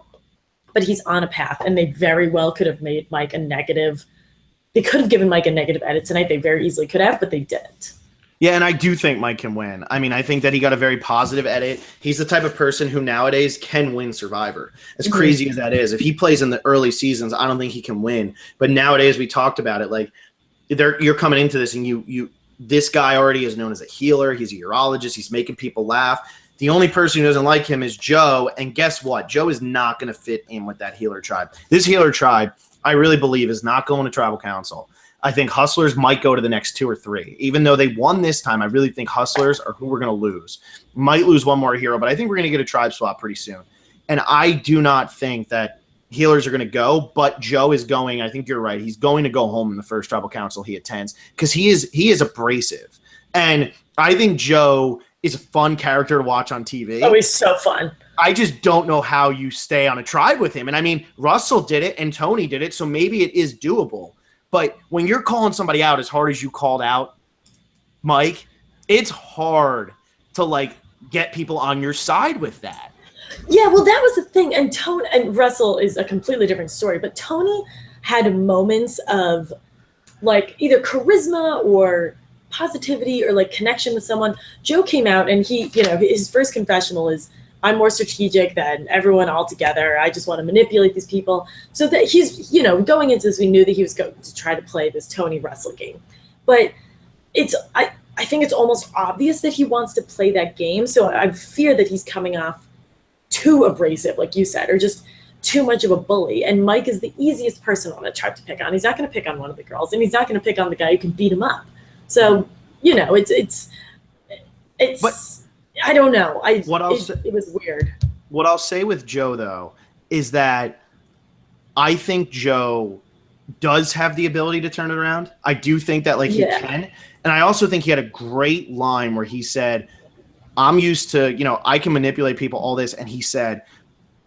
but he's on a path. And they very well could have made Mike a negative. They could have given Mike a negative edit tonight. They very easily could have, but they didn't. Yeah, and I do think Mike can win. I mean, I think that he got a very positive edit. He's the type of person who nowadays can win Survivor. As crazy as that is, if he plays in the early seasons, I don't think he can win. But nowadays, we talked about it. Like, you're coming into this, and this guy already is known as a healer. He's a urologist. He's making people laugh. The only person who doesn't like him is Joe. And guess what? Joe is not going to fit in with that healer tribe. This healer tribe, I really believe, is not going to Tribal Council. I think Hustlers might go to the next 2 or 3. Even though they won this time, I really think Hustlers are who we're going to lose. Might lose one more hero, but I think we're going to get a tribe swap pretty soon. And I do not think that healers are going to go, but Joe is going. I think you're right. He's going to go home in the first Tribal Council he attends because he is abrasive. And I think Joe is a fun character to watch on TV. Oh, he's so fun. I just don't know how you stay on a tribe with him. And I mean, Russell did it and Tony did it, so maybe it is doable. But when you're calling somebody out as hard as you called out Mike, it's hard to like get people on your side with that. Yeah, well, that was the thing. And Tony and Russell is a completely different story. But Tony had moments of like either charisma or positivity or like connection with someone. Joe came out and he, his first confessional is, I'm more strategic than everyone altogether. I just want to manipulate these people. So that he's, going into this, we knew that he was going to try to play this Tony Russell game. But I think it's almost obvious that he wants to play that game. So I fear that he's coming off too abrasive, like you said, or just too much of a bully. And Mike is the easiest person on the tribe to pick on. He's not going to pick on one of the girls, and he's not going to pick on the guy who can beat him up. So, it's but I don't know. It was weird. What I'll say with Joe, though, is that I think Joe does have the ability to turn it around. I do think that he can. And I also think he had a great line where he said, I'm used to, I can manipulate people, all this. And he said,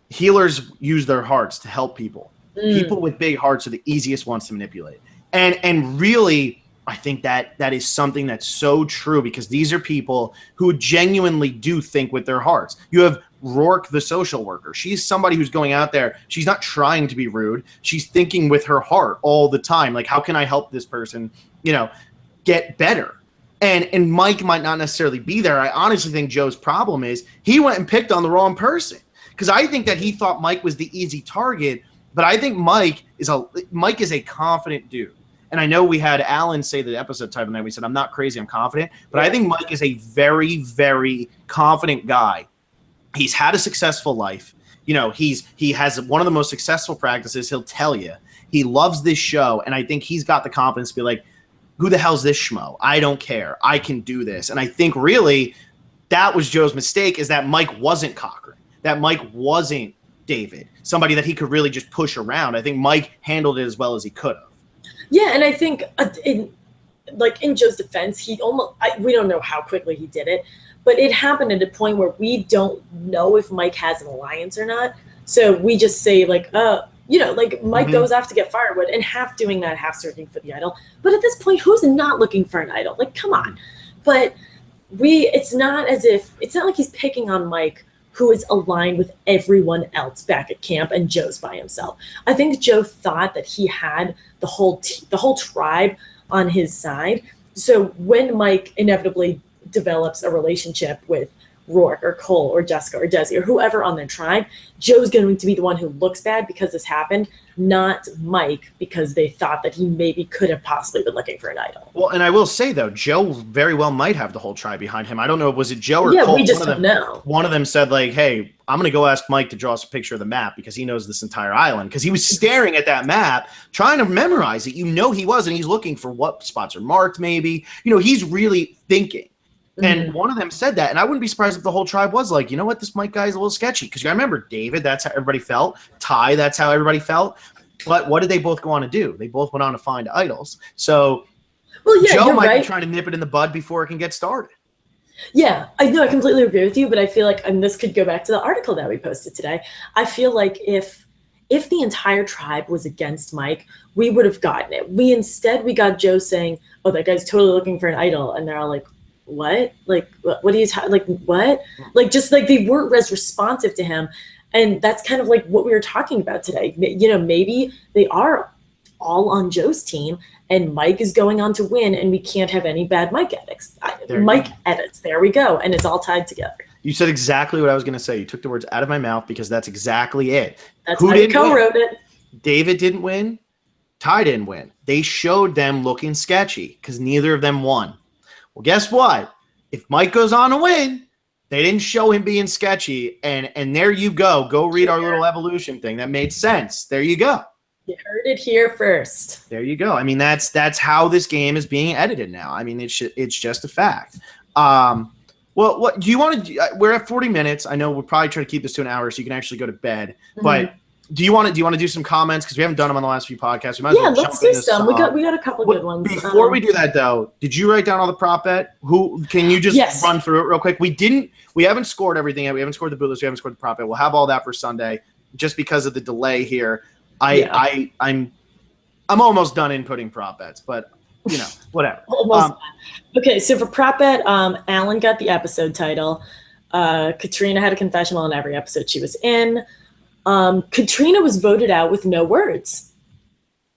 healers use their hearts to help people. People with big hearts are the easiest ones to manipulate. And really, I think that is something that's so true because these are people who genuinely do think with their hearts. You have Rourke, the social worker. She's somebody who's going out there. She's not trying to be rude. She's thinking with her heart all the time. Like, how can I help this person, get better? And Mike might not necessarily be there. I honestly think Joe's problem is he went and picked on the wrong person because I think that he thought Mike was the easy target, but I think Mike is a confident dude. And I know we had Alan say the episode title night. We said, I'm not crazy, I'm confident. But I think Mike is a very, very confident guy. He's had a successful life. He has one of the most successful practices. He'll tell you. He loves this show. And I think he's got the confidence to be like, who the hell's this schmo? I don't care. I can do this. And I think really that was Joe's mistake, is that Mike wasn't Cochran. That Mike wasn't David. Somebody that he could really just push around. I think Mike handled it as well as he could have. Yeah, and I think in Joe's defense, we don't know how quickly he did it, but it happened at a point where we don't know if Mike has an alliance or not. So we just say Mike goes off to get firewood and half doing that, half searching for the idol. But at this point, who's not looking for an idol? Like, come on. But it's not like he's picking on Mike who is aligned with everyone else back at camp, and Joe's by himself. I think Joe thought that he had the whole tribe on his side. So when Mike inevitably develops a relationship with Rourke or Cole or Jessica or Desi or whoever on their tribe, Joe's going to be the one who looks bad because this happened, not Mike because they thought that he maybe could have possibly been looking for an idol. Well, and I will say, though, Joe very well might have the whole tribe behind him. I don't know, was it Joe or yeah, Cole? we just don't know. One of them said, like, hey, I'm going to go ask Mike to draw us a picture of the map because he knows this entire island. Because he was staring at that map, trying to memorize it. You know he was, and he's looking for what spots are marked maybe. You know, he's really thinking. And one of them said that, and I wouldn't be surprised if the whole tribe was like, you know what, this Mike guy is a little sketchy. Because you gotta remember, David, that's how everybody felt. Ty, that's how everybody felt. But what did they both go on to do? They both went on to find idols. So Joe might be trying to nip it in the bud before it can get started. Yeah, I know, I completely agree with you, but I feel like, and this could go back to the article that we posted today, I feel like if the entire tribe was against Mike, we would have gotten it. We got Joe saying, oh, that guy's totally looking for an idol, and they're all like, what? Like, what are you like, what? Like, just like they weren't as responsive to him. And that's kind of like what we were talking about today. You know, maybe they are all on Joe's team and Mike is going on to win and we can't have any bad Mike edits. There we go. And it's all tied together. You said exactly what I was going to say. You took the words out of my mouth because that's exactly it. That's how you co-wrote it. David didn't win. Ty didn't win. They showed them looking sketchy because neither of them won. Well, guess what? If Mike goes on to win, they didn't show him being sketchy, and there you go. Go read our little evolution thing. That made sense. There you go. You heard it here first. There you go. I mean, that's how this game is being edited now. I mean, it's just a fact. Well, what do you want to? We're at 40 minutes. I know we'll probably try to keep this to an hour so you can actually go to bed. But do you want to do some comments because we haven't done them on the last few podcasts? We might let's do some. We got a couple good ones. Before we do that, though, did you write down all the prop bet? Who can you just run through it real quick? We haven't scored everything yet. We haven't scored the boot list. We haven't scored the prop bet. We'll have all that for Sunday, just because of the delay here. I'm almost done inputting prop bets, but you know, whatever. Almost. Okay, so for prop bet, Alan got the episode title. Katrina had a confessional in every episode she was in. Katrina was voted out with no words.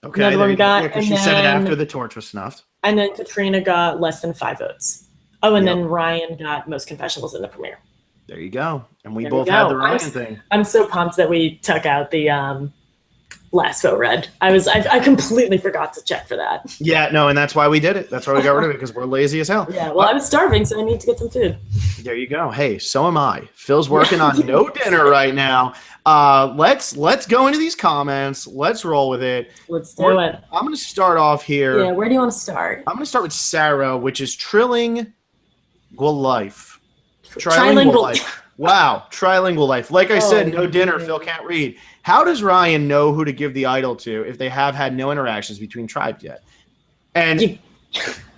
Okay, another one got, and she said it after the torch was snuffed. And then Katrina got less than 5 votes. Oh, and then Ryan got most confessionals in the premiere. There you go. And we both had the Ryan thing. I'm so pumped that we took out the last vote read. I completely forgot to check for that. Yeah, no, and that's why we did it. That's why we got rid of it, because we're lazy as hell. Yeah, well, I was starving, so I need to get some food. There you go. Hey, so am I. Phil's working on no dinner right now. Let's go into these comments. Let's roll with it. Let's do it. I'm going to start off here. Yeah, where do you want to start? I'm going to start with Sarah, which is Trilingual Life. Trilingual Life. Wow, trilingual life. Like I said, no dinner. Phil can't read. How does Ryan know who to give the idol to if they have had no interactions between tribes yet? And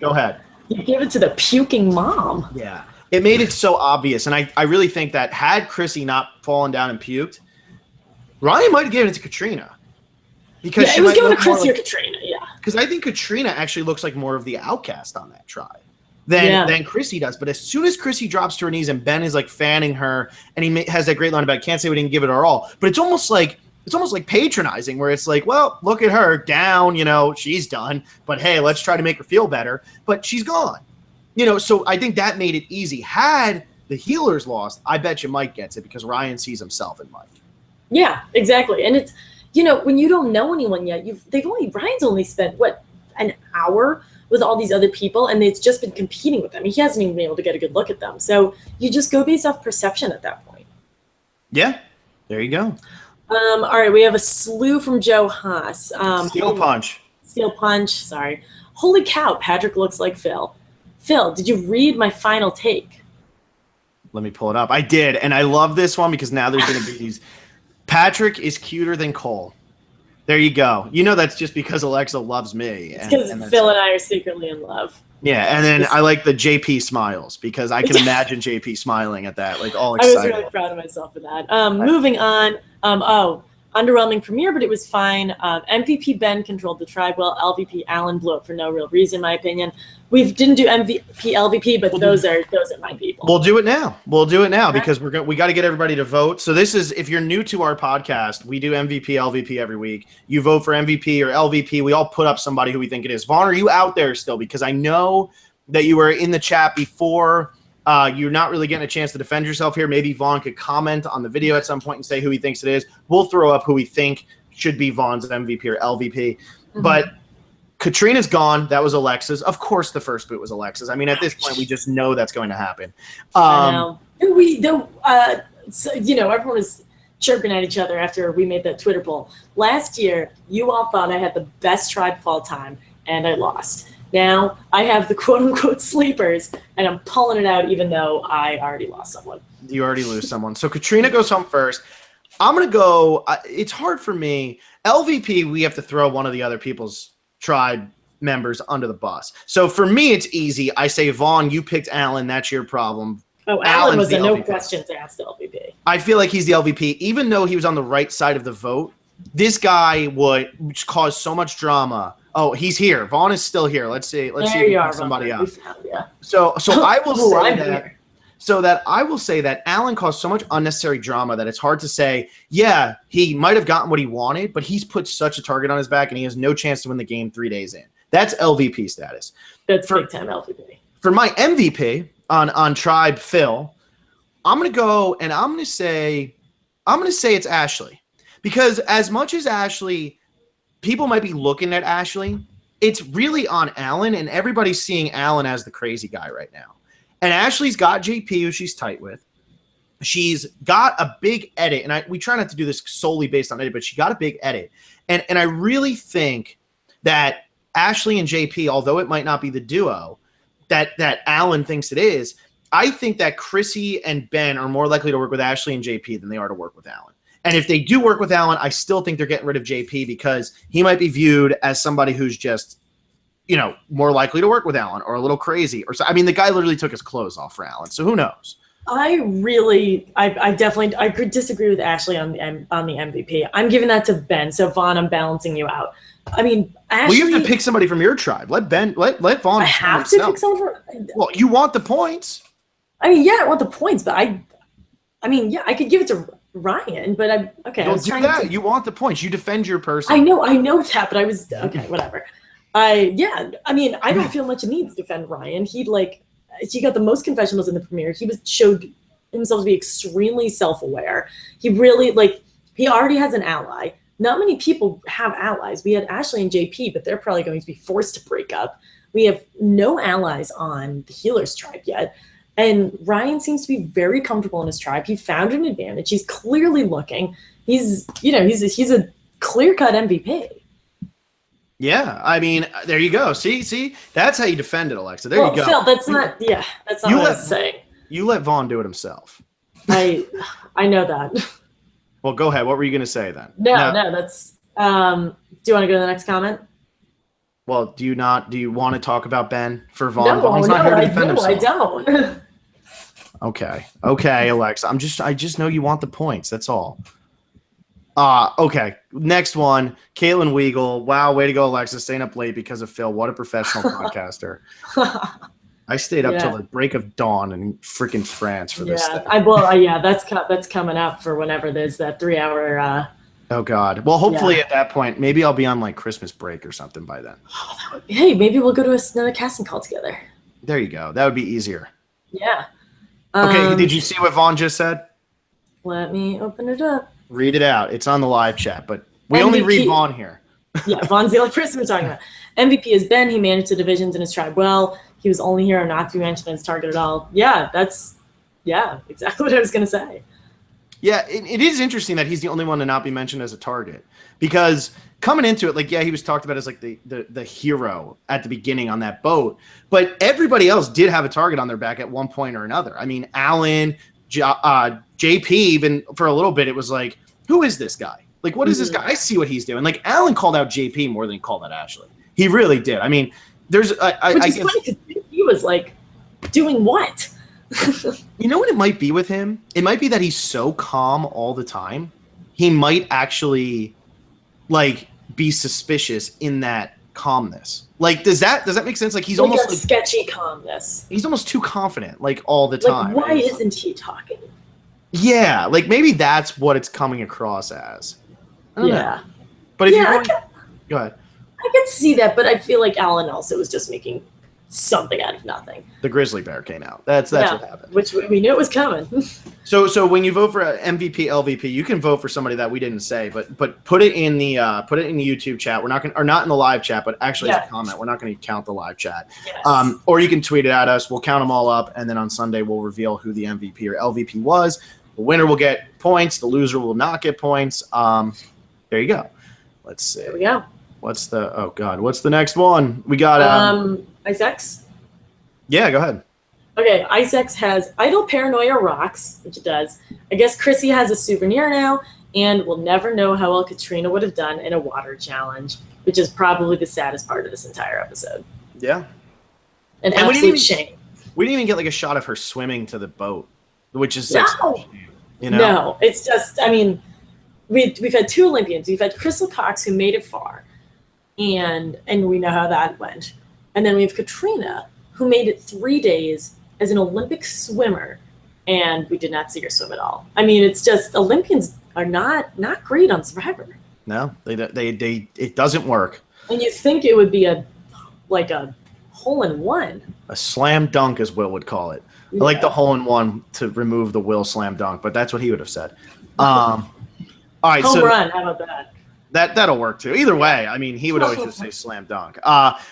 go ahead. You give it to the puking mom. Yeah. It made it so obvious. And I really think that had Chrissy not fallen down and puked, Ryan might have given it to Katrina. Because it was given to Chrissy or Katrina, yeah. Because I think Katrina actually looks like more of the outcast on that tribe than Chrissy does. But as soon as Chrissy drops to her knees and Ben is like fanning her, and he has that great line about can't say we didn't give it our all, but it's almost like patronizing, where it's like, well, look at her down, you know, she's done, but hey, let's try to make her feel better. But she's gone, you know. So I think that made it easy. Had the healers lost, I bet you Mike gets it because Ryan sees himself in Mike. Yeah, exactly. And it's, you know, when you don't know anyone yet, Ryan's only spent an hour with all these other people, and it's just been competing with them. He hasn't even been able to get a good look at them. So you just go based off perception at that point. Yeah, there you go. All right, we have a slew from Joe Haas. Steel Punch. Sorry. Holy cow, Patrick looks like Phil. Phil, did you read my final take? Let me pull it up. I did, and I love this one because now there's going to be these. Patrick is cuter than Cole. There you go. You know that's just because Alexa loves me. It's because Phil and I are secretly in love. Yeah, and then I like the JP smiles because I can imagine JP smiling at that, like all excited. I was really proud of myself for that. Moving on. Underwhelming premiere, but it was fine. MVP Ben controlled the tribe well. LVP Alan blew up for no real reason, in my opinion. We didn't do MVP LVP, but those are my people. We'll do it now. Because we got to get everybody to vote. So this is, if you're new to our podcast, we do MVP LVP every week. You vote for MVP or LVP. We all put up somebody who we think it is. Vaughn, are you out there still? Because I know that you were in the chat before. You're not really getting a chance to defend yourself here. Maybe Vaughn could comment on the video at some point and say who he thinks it is. We'll throw up who we think should be Vaughn's MVP or LVP. Mm-hmm. But Katrina's gone. That was Alexa's. Of course, the first boot was Alexa's. I mean, at this point, we just know that's going to happen. I know. So, everyone was chirping at each other after we made that Twitter poll. Last year, you all thought I had the best tribe of all time, and I lost. Now I have the quote-unquote sleepers, and I'm pulling it out even though I already lost someone. You already lose someone. So Katrina goes home first. I'm going to go it's hard for me. LVP, we have to throw one of the other people's tribe members under the bus. So for me, it's easy. I say, Vaughn, you picked Alan. That's your problem. Oh, Alan was a no questions asked LVP. I feel like he's the LVP. Even though he was on the right side of the vote, this guy would cause so much drama. Oh, he's here. Vaughn is still here. Let's see. Let's see if we can somebody else. So I will say that. So that I will say that Alan caused so much unnecessary drama that it's hard to say, yeah, he might have gotten what he wanted, but he's put such a target on his back and he has no chance to win the game 3 days in. That's LVP status. That's big time LVP. For my MVP on Tribe Phil, I'm gonna go and I'm gonna say it's Ashley. Because as much as Ashley, people might be looking at Ashley, it's really on Alan, and everybody's seeing Alan as the crazy guy right now. And Ashley's got JP, who she's tight with. She's got a big edit, and we try not to do this solely based on edit, but she got a big edit. And I really think that Ashley and JP, although it might not be the duo that Alan thinks it is, I think that Chrissy and Ben are more likely to work with Ashley and JP than they are to work with Alan. And if they do work with Alan, I still think they're getting rid of JP because he might be viewed as somebody who's just, more likely to work with Alan or a little crazy. Or so. I mean, the guy literally took his clothes off for Alan, so who knows? I could disagree with Ashley on the MVP. I'm giving that to Ben. So Vaughn, I'm balancing you out. I mean, Ashley. Well, you have to pick somebody from your tribe. Let Vaughn. I have to pick someone. Well, you want the points. I mean, yeah, I want the points, but I could give it to Ryan, but okay. Don't do that. You want the points. You defend your person. I know that, but I was okay. Whatever. I don't feel much need to defend Ryan. He got the most confessionals in the premiere. He showed himself to be extremely self-aware. He really he already has an ally. Not many people have allies. We had Ashley and JP, but they're probably going to be forced to break up. We have no allies on the Healers tribe yet. And Ryan seems to be very comfortable in his tribe. He found an advantage. He's clearly looking. He's a clear-cut MVP. Yeah, I mean, there you go. See, that's how you defend it, Alexa. There you go. Phil, that's not what I was saying. You let Vaughn do it himself. I know that. Well, go ahead. What were you going to say then? No, that's. Do you want to go to the next comment? Well, do you want to talk about Ben for Vaughn? No, Vaughn's not here to defend himself. I don't. Okay, Alexa. I just know you want the points. That's all. Okay. Next one, Caitlin Weagle. Wow, way to go, Alexa, staying up late because of Phil. What a professional podcaster. I stayed up till the break of dawn in freaking France for this thing. That's coming up for whenever there's that 3 hour. Oh God. Well, hopefully at that point, maybe I'll be on Christmas break or something by then. Hey, maybe we'll go to another casting call together. There you go. That would be easier. Yeah. Okay. Did you see what Vaughn just said? Let me open it up. Read it out. It's on the live chat, but we only read Vaughn here. Yeah, Vaughn's the only person we're talking about. MVP is Ben. He managed the divisions in his tribe well. He was only here not to be mentioned as target at all. Yeah, that's exactly what I was going to say. Yeah, it is interesting that he's the only one to not be mentioned as a target because coming into it, he was talked about as the hero at the beginning on that boat, but everybody else did have a target on their back at one point or another. I mean, Alan, JP, even for a little bit, it was like, who is this guy? What is this guy? I see what he's doing. Alan called out JP more than he called out Ashley. He really did. I mean, there's which is funny because he was doing what? You know what it might be with him? It might be that he's so calm all the time. he might actually like be suspicious in that calmness. Like, does that make sense? Like, he's like almost a sketchy calmness. he's almost too confident, like all the Like, time. why isn't he talking? Yeah, like maybe that's what it's coming across as. I don't know. Yeah. But if Yeah, you're going, go ahead. I could see that, but I feel like Alan also was just making something out of nothing. The grizzly bear came out. That's Yeah, what happened. which we knew it was coming. So when you vote for a MVP, LVP, you can vote for somebody that we didn't say, but put it in the YouTube chat. We're not going, or not in the live chat, but actually as a comment. We're not going to count the live chat. Yes. Or you can tweet it at us. We'll count them all up, and then on Sunday we'll reveal who the MVP or LVP was. The winner will get points. The loser will not get points. There you go. Let's see. There we go. What's the next one? We got Isaacs. Yeah, go ahead. Okay, Isaacs has Idle Paranoia Rocks, which it does. I guess Chrissy has a souvenir now, and we'll never know how well Katrina would have done in a water challenge, which is probably the saddest part of this entire episode. Yeah. An And absolute shame. We didn't even get like a shot of her swimming to the boat, which is No. such a shame, you know? No, it's just, I mean, we've had two Olympians. We've had Crystal Cox, who made it far, and we know how that went. And then we have Katrina, who made it 3 days as an Olympic swimmer, and we did not see her swim at all. I mean, it's just Olympians are not great on Survivor. No, they it doesn't work. And you think it would be a hole in one. A slam dunk, as Will would call it. I like the hole in one to remove the Will slam dunk, but that's what he would have said. All right, Home so run. How about that? that'll work too. Either way, I mean, he would always just say slam dunk.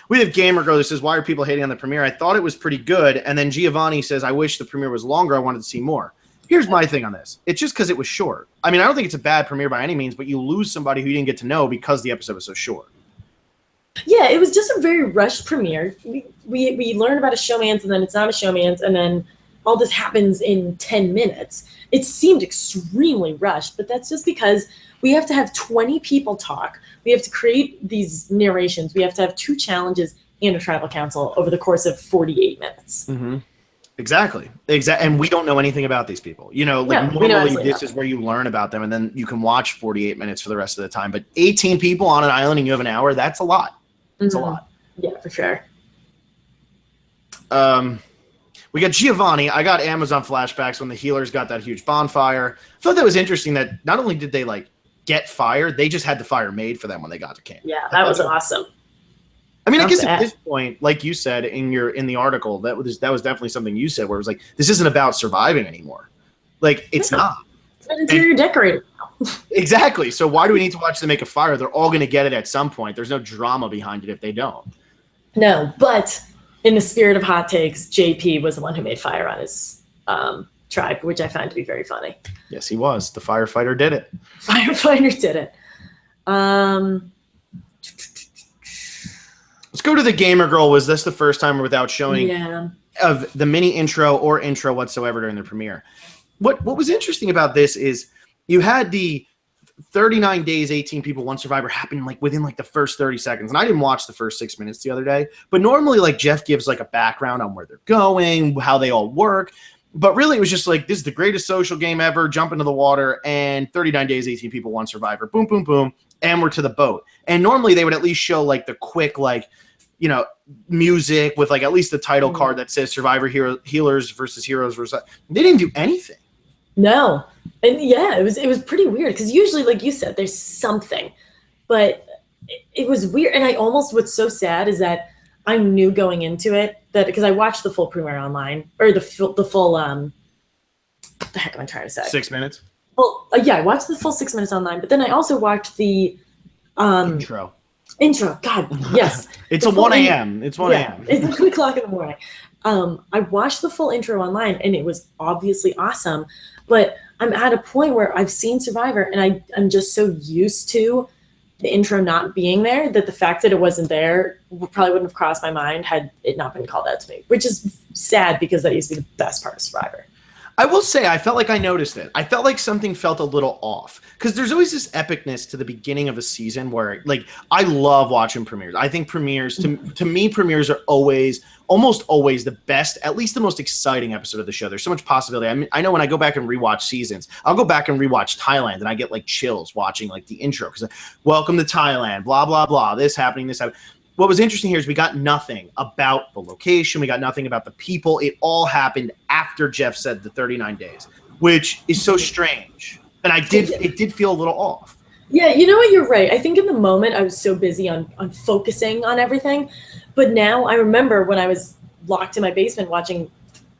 We have Gamer Girl who says, "Why are people hating on the premiere? I thought it was pretty good." And then Giovanni says, "I wish the premiere was longer. I wanted to see more." Here's my thing on this. It's just because it was short. I mean, I don't think it's a bad premiere by any means, but you lose somebody who you didn't get to know because the episode was so short. Yeah, it was just a very rushed premiere. We learn about a showman's, and then it's not a showman's, and then all this happens in 10 minutes. It seemed extremely rushed, but that's just because we have to have 20 people talk. We have to create these narrations. We have to have 2 challenges and a tribal council over the course of 48 minutes. Mm-hmm. Exactly. And we don't know anything about these people. You know, like No, we know normally absolutely this is where you learn about them, and then you can watch 48 minutes for the rest of the time. But 18 people on an island and you have an hour, that's a lot. It's a lot. Yeah, for sure. We got Giovanni. I got Amazon flashbacks when the healers got that huge bonfire. I thought that was interesting that not only did they like get fire, they just had the fire made for them when they got to camp. Yeah, that was awesome. I mean, I Not guess bad. at this point, like you said in the article, that was definitely something you said where it was like, this isn't about surviving anymore. Like, it's not. It's an interior decorator. Exactly. So why do we need to watch them make a fire? They're all going to get it at some point. There's no drama behind it if they don't. No, but in the spirit of hot takes, JP was the one who made fire on his tribe, which I find to be very funny. Yes, he was. The firefighter did it. Firefighter did it. Let's go to the Gamer Girl. Was this the first time without showing of the mini intro or intro whatsoever during the premiere? What was interesting about this is you had the 39 days, 18 people, one survivor happen like within like the first 30 seconds. And I didn't watch the first 6 minutes the other day, but normally like Jeff gives like a background on where they're going, how they all work. But really it was just like, this is the greatest social game ever, jump into the water, and 39 days, 18 people, one survivor, boom, boom, boom, and we're to the boat. And normally they would at least show like the quick, like, you know, music with like at least the title card that says Survivor Healers versus Heroes versus. They didn't do anything. No. And yeah, it was pretty weird because usually, like you said, there's something, but it was weird. And I almost, what's so sad is that I knew going into it that because I watched the full premiere online, or the full what the heck am I trying to say? 6 minutes. Well, yeah, I watched the full 6 minutes online, but then I also watched the intro. God, yes. It's a 1 a.m. It's 1 a.m. It's 1 o'clock in the morning. I watched the full intro online, and it was obviously awesome. But I'm at a point where I've seen Survivor, and I'm just so used to the intro not being there that the fact that it wasn't there probably wouldn't have crossed my mind had it not been called out to me, which is sad because that used to be the best part of Survivor. I will say I felt like I noticed it. I felt like something felt a little off because there's always this epicness to the beginning of a season where, like, I love watching premieres. I think premieres, to me, premieres are almost always the best, at least the most exciting episode of the show. There's so much possibility. I mean, I know when I go back and rewatch seasons, I'll go back and rewatch Thailand and I get like chills watching like the intro because welcome to Thailand, blah, blah, blah, this happening, this happening. What was interesting here is we got nothing about the location. We got nothing about the people. It all happened after Jeff said the 39 days, which is so strange. And it did feel a little off. Yeah, you know what? You're right. I think in the moment I was so busy on focusing on everything. But now I remember when I was locked in my basement watching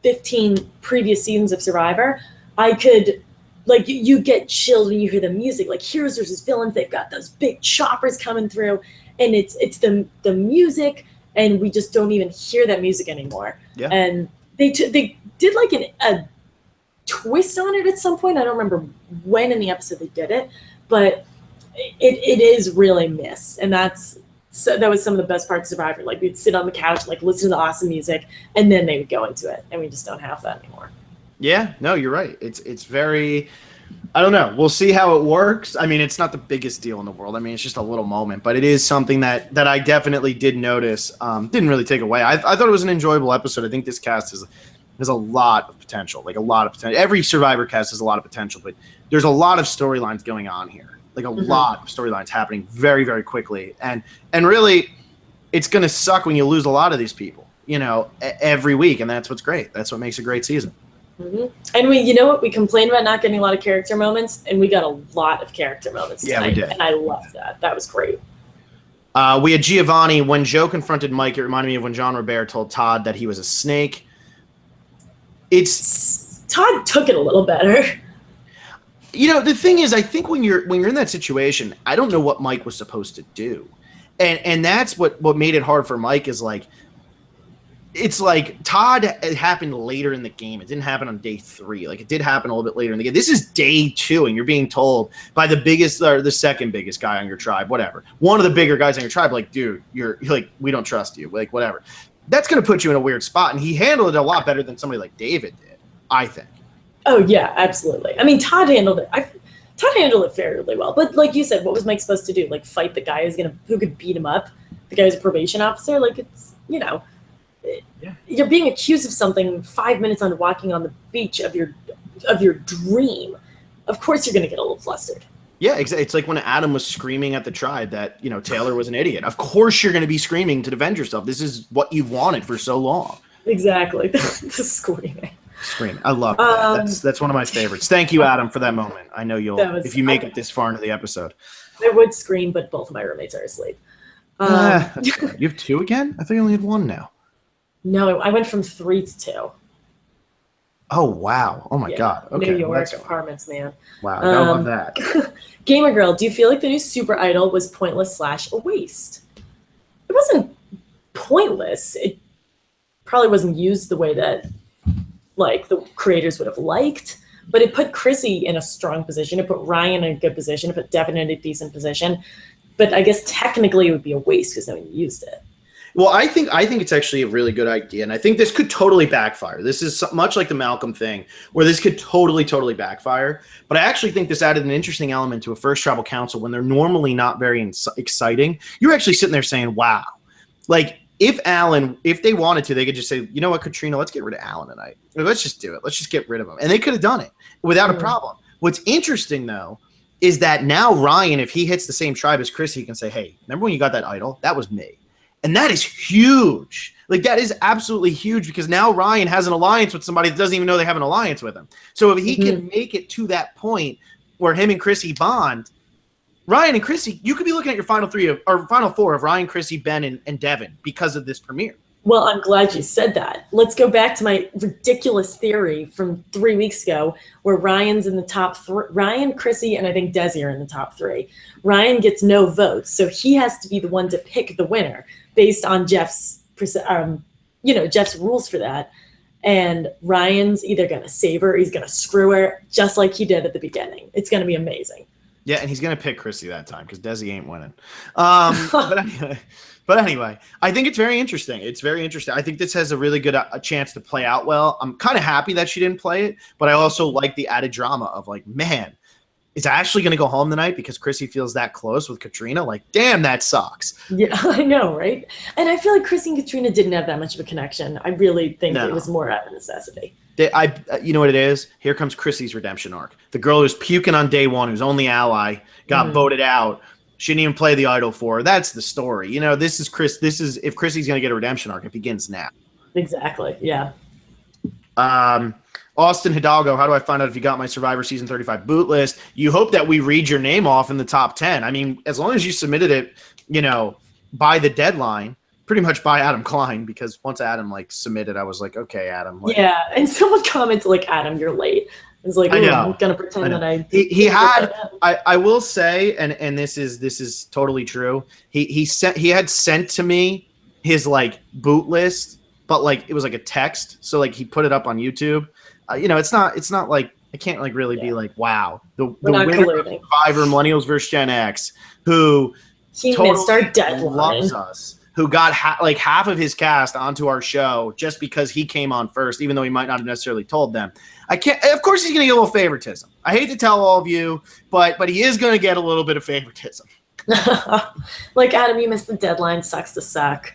15 previous seasons of Survivor, I could, like, you get chilled when you hear the music. Like, heroes versus villains, they've got those big choppers coming through. And it's the music, and we just don't even hear that music anymore. Yeah. And they did like a twist on it at some point. I don't remember when in the episode they did it, but it is really missed. And that was some of the best parts of Survivor. Like, we'd sit on the couch, like, listen to the awesome music, and then they would go into it, and we just don't have that anymore. Yeah, no, you're right. It's very. I don't know. We'll see how it works. I mean, it's not the biggest deal in the world. I mean, it's just a little moment, but it is something that I definitely did notice. Didn't really take away. I thought it was an enjoyable episode. I think this cast has a lot of potential, like a lot of potential. Every Survivor cast has a lot of potential, but there's a lot of storylines going on here, like a lot of storylines happening very, very quickly. And really, it's going to suck when you lose a lot of these people, every week. And that's what's great. That's what makes a great season. Mm-hmm. And we complained about not getting a lot of character moments, and we got a lot of character moments tonight. Yeah, we did. And I loved that. That was great. We had Giovanni. When Joe confronted Mike, it reminded me of when John Robert told Todd that he was a snake. Todd took it a little better. The thing is, I think when you're in that situation, I don't know what Mike was supposed to do. And that's what made it hard for Mike is like, it's like Todd, it happened later in the game. It didn't happen on day 3. Like, it did happen a little bit later in the game. This is day 2, and you're being told by the biggest or the second biggest guy on your tribe, whatever. One of the bigger guys on your tribe, like, dude, you're like, we don't trust you, like, whatever. That's going to put you in a weird spot, and he handled it a lot better than somebody like David did, I think. Oh, yeah, absolutely. I mean, Todd handled it fairly well. But like you said, what was Mike supposed to do? Like, fight the guy who could beat him up? The guy who's a probation officer? Like, it's, you're being accused of something 5 minutes on walking on the beach of your dream. Of course you're going to get a little flustered. Yeah, it's like when Adam was screaming at the tribe that, Taylor was an idiot. Of course you're going to be screaming to defend yourself. This is what you've wanted for so long. Exactly. The screaming. Screaming. I love that. That's one of my favorites. Thank you, Adam, for that moment. I know if you make it this far into the episode. I would scream, but both of my roommates are asleep. That's right. You have 2 again? I thought you only had 1 now. No, I went from 3 to 2. Oh, wow. Oh, my God. Okay, New York apartments, man. Wow, I love that. Gamer Girl, do you feel like the new Super Idol was pointless / a waste? It wasn't pointless. It probably wasn't used the way that, like, the creators would have liked, but it put Chrissy in a strong position. It put Ryan in a good position. It put Devin in a decent position. But I guess technically it would be a waste because no one used it. Well, I think it's actually a really good idea, and I think this could totally backfire. This is much like the Malcolm thing, where this could totally backfire. But I actually think this added an interesting element to a first tribal council when they're normally not very exciting. You're actually sitting there saying, wow. Like, if they wanted to, they could just say, you know what, Katrina, let's get rid of Alan tonight. Let's just do it. Let's just get rid of him. And they could have done it without a problem. What's interesting, though, is that now Ryan, if he hits the same tribe as Chris, he can say, hey, remember when you got that idol? That was me. And that is huge. Like, that is absolutely huge because now Ryan has an alliance with somebody that doesn't even know they have an alliance with him. So if he can make it to that point where him and Chrissy bond, Ryan and Chrissy, you could be looking at your final 4 of Ryan, Chrissy, Ben, and Devin because of this premiere. Well, I'm glad you said that. Let's go back to my ridiculous theory from 3 weeks ago where Ryan's in the top 3. Ryan, Chrissy, and I think Desi are in the top 3. Ryan gets no votes, so he has to be the one to pick the winner based on Jeff's rules for that. And Ryan's either going to save her or he's going to screw her just like he did at the beginning. It's going to be amazing. Yeah, and he's gonna pick Chrissy that time because Desi ain't winning. But anyway, I think it's very interesting. It's very interesting. I think this has a really good a chance to play out well. I'm kind of happy that she didn't play it, but I also like the added drama of like, man, is Ashley going to go home tonight because Chrissy feels that close with Katrina? Like, damn, that sucks. Yeah, I know, right? And I feel like Chrissy and Katrina didn't have that much of a connection. I really think it was more out of necessity. You know what it is? Here comes Chrissy's redemption arc. The girl who's puking on day one, who's only ally, got voted out. She didn't even play the idol for her. That's the story. You know, this is if Chrissy's going to get a redemption arc, it begins now. Exactly. Yeah. Austin Hidalgo, how do I find out if you got my Survivor Season 35 boot list? You hope that we read your name off in the top 10. I mean, as long as you submitted it, you know, by the deadline, pretty much by Adam Klein, because once Adam like submitted, I was like, okay, Adam. Like, yeah, and someone commented like, Adam, you're late. I was like, I'm gonna pretend that I. He had. I will say, and this is totally true. He had sent to me his like boot list, but like it was like a text, so like he put it up on YouTube. You know, it's not like I can't like really be like, wow, the winner of Survivor Millennials versus Gen X, who he missed our deadline, loves us, who got like half of his cast onto our show just because he came on first, even though he might not have necessarily told them. I can't. Of course, he's going to get a little favoritism. I hate to tell all of you, but he is going to get a little bit of favoritism. Like, Adam, you missed the deadline. Sucks to suck.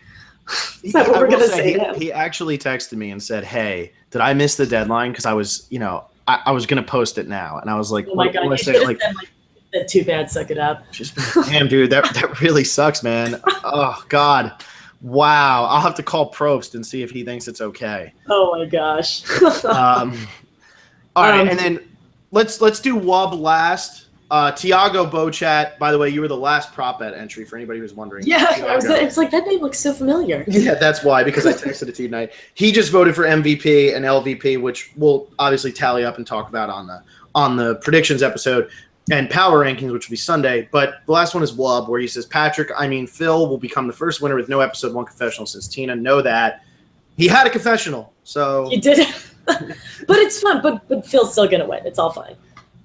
Is that what we're going to say? He actually texted me and said, "Hey, did I miss the deadline? Because I was, you know, I was going to post it now." And I was like, "Oh my God, you should have said, like, too bad, suck it up." Damn, dude, that really sucks, man. Oh God. Wow. I'll have to call Probst and see if he thinks it's okay. Oh my gosh. All right, and then let's do Wub last. Tiago Bochat, by the way, you were the last prop bet entry for anybody who's wondering. Yeah, it's like that name looks so familiar. Yeah, that's why, because I texted it to you tonight. He just voted for MVP and LVP, which we'll obviously tally up and talk about on the predictions episode and power rankings, which will be Sunday. But the last one is Wub, where he says Phil will become the first winner with no episode 1 confessional since Tina. Know that he had a confessional, so he did. But it's fun. But Phil's still gonna win. It's all fine.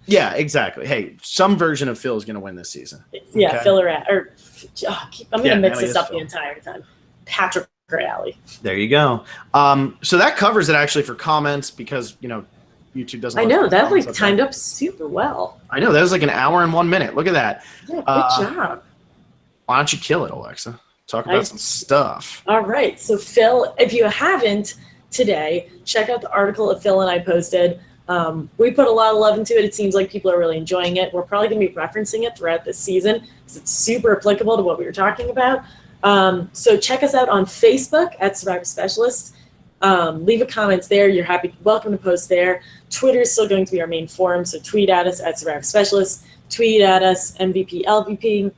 Yeah, exactly. Hey, some version of Phil is going to win this season. Yeah, okay? Phil I'm going to mix this up Phil the entire time. Patrick or Allie. There you go. So that covers it actually for comments because, you know, YouTube doesn't. I know that like timed up super well. I know that was like an hour and 1 minute. Look at that. Yeah, good job. Why don't you kill it, Alexa? Talk about some stuff. All right. So Phil, if you haven't today, check out the article that Phil and I posted. We put a lot of love into it. It seems like people are really enjoying it. We're probably going to be referencing it throughout this season because it's super applicable to what we were talking about. So check us out on Facebook at Survivor Specialist. Leave a comment there. You're welcome to post there. Twitter is still going to be our main forum, so tweet at us at Survivor Specialist. Tweet at us, MVP, LVP,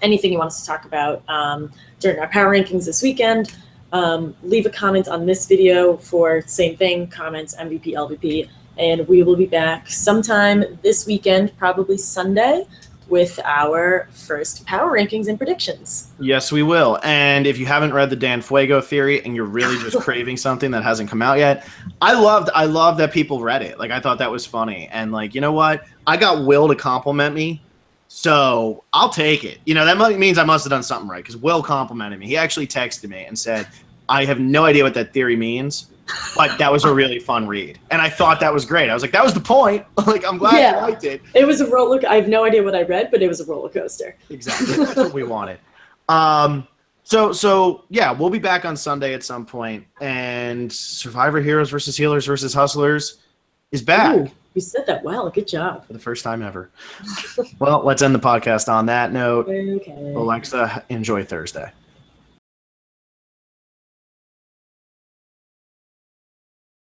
anything you want us to talk about during our power rankings this weekend. Leave a comment on this video for same thing, comments, MVP, LVP. And we will be back sometime this weekend, probably Sunday, with our first power rankings and predictions. Yes, we will. And if you haven't read the Dan Fuego theory and you're really just craving something that hasn't come out yet, I love that people read it. Like, I thought that was funny. And like, you know what? I got Will to compliment me, so I'll take it. You know, that means I must have done something right because Will complimented me. He actually texted me and said, I have no idea what that theory means, but that was a really fun read. And I thought that was great. I was like, that was the point. Like, I'm glad you liked it. It was a roller. I have no idea what I read, but it was a roller coaster. Exactly. That's what we wanted. So yeah, we'll be back on Sunday at some point, and Survivor Heroes versus Healers versus Hustlers is back. Ooh, you said that well. Good job. For the first time ever. Well, let's end the podcast on that note. Okay. Alexa, enjoy Thursday.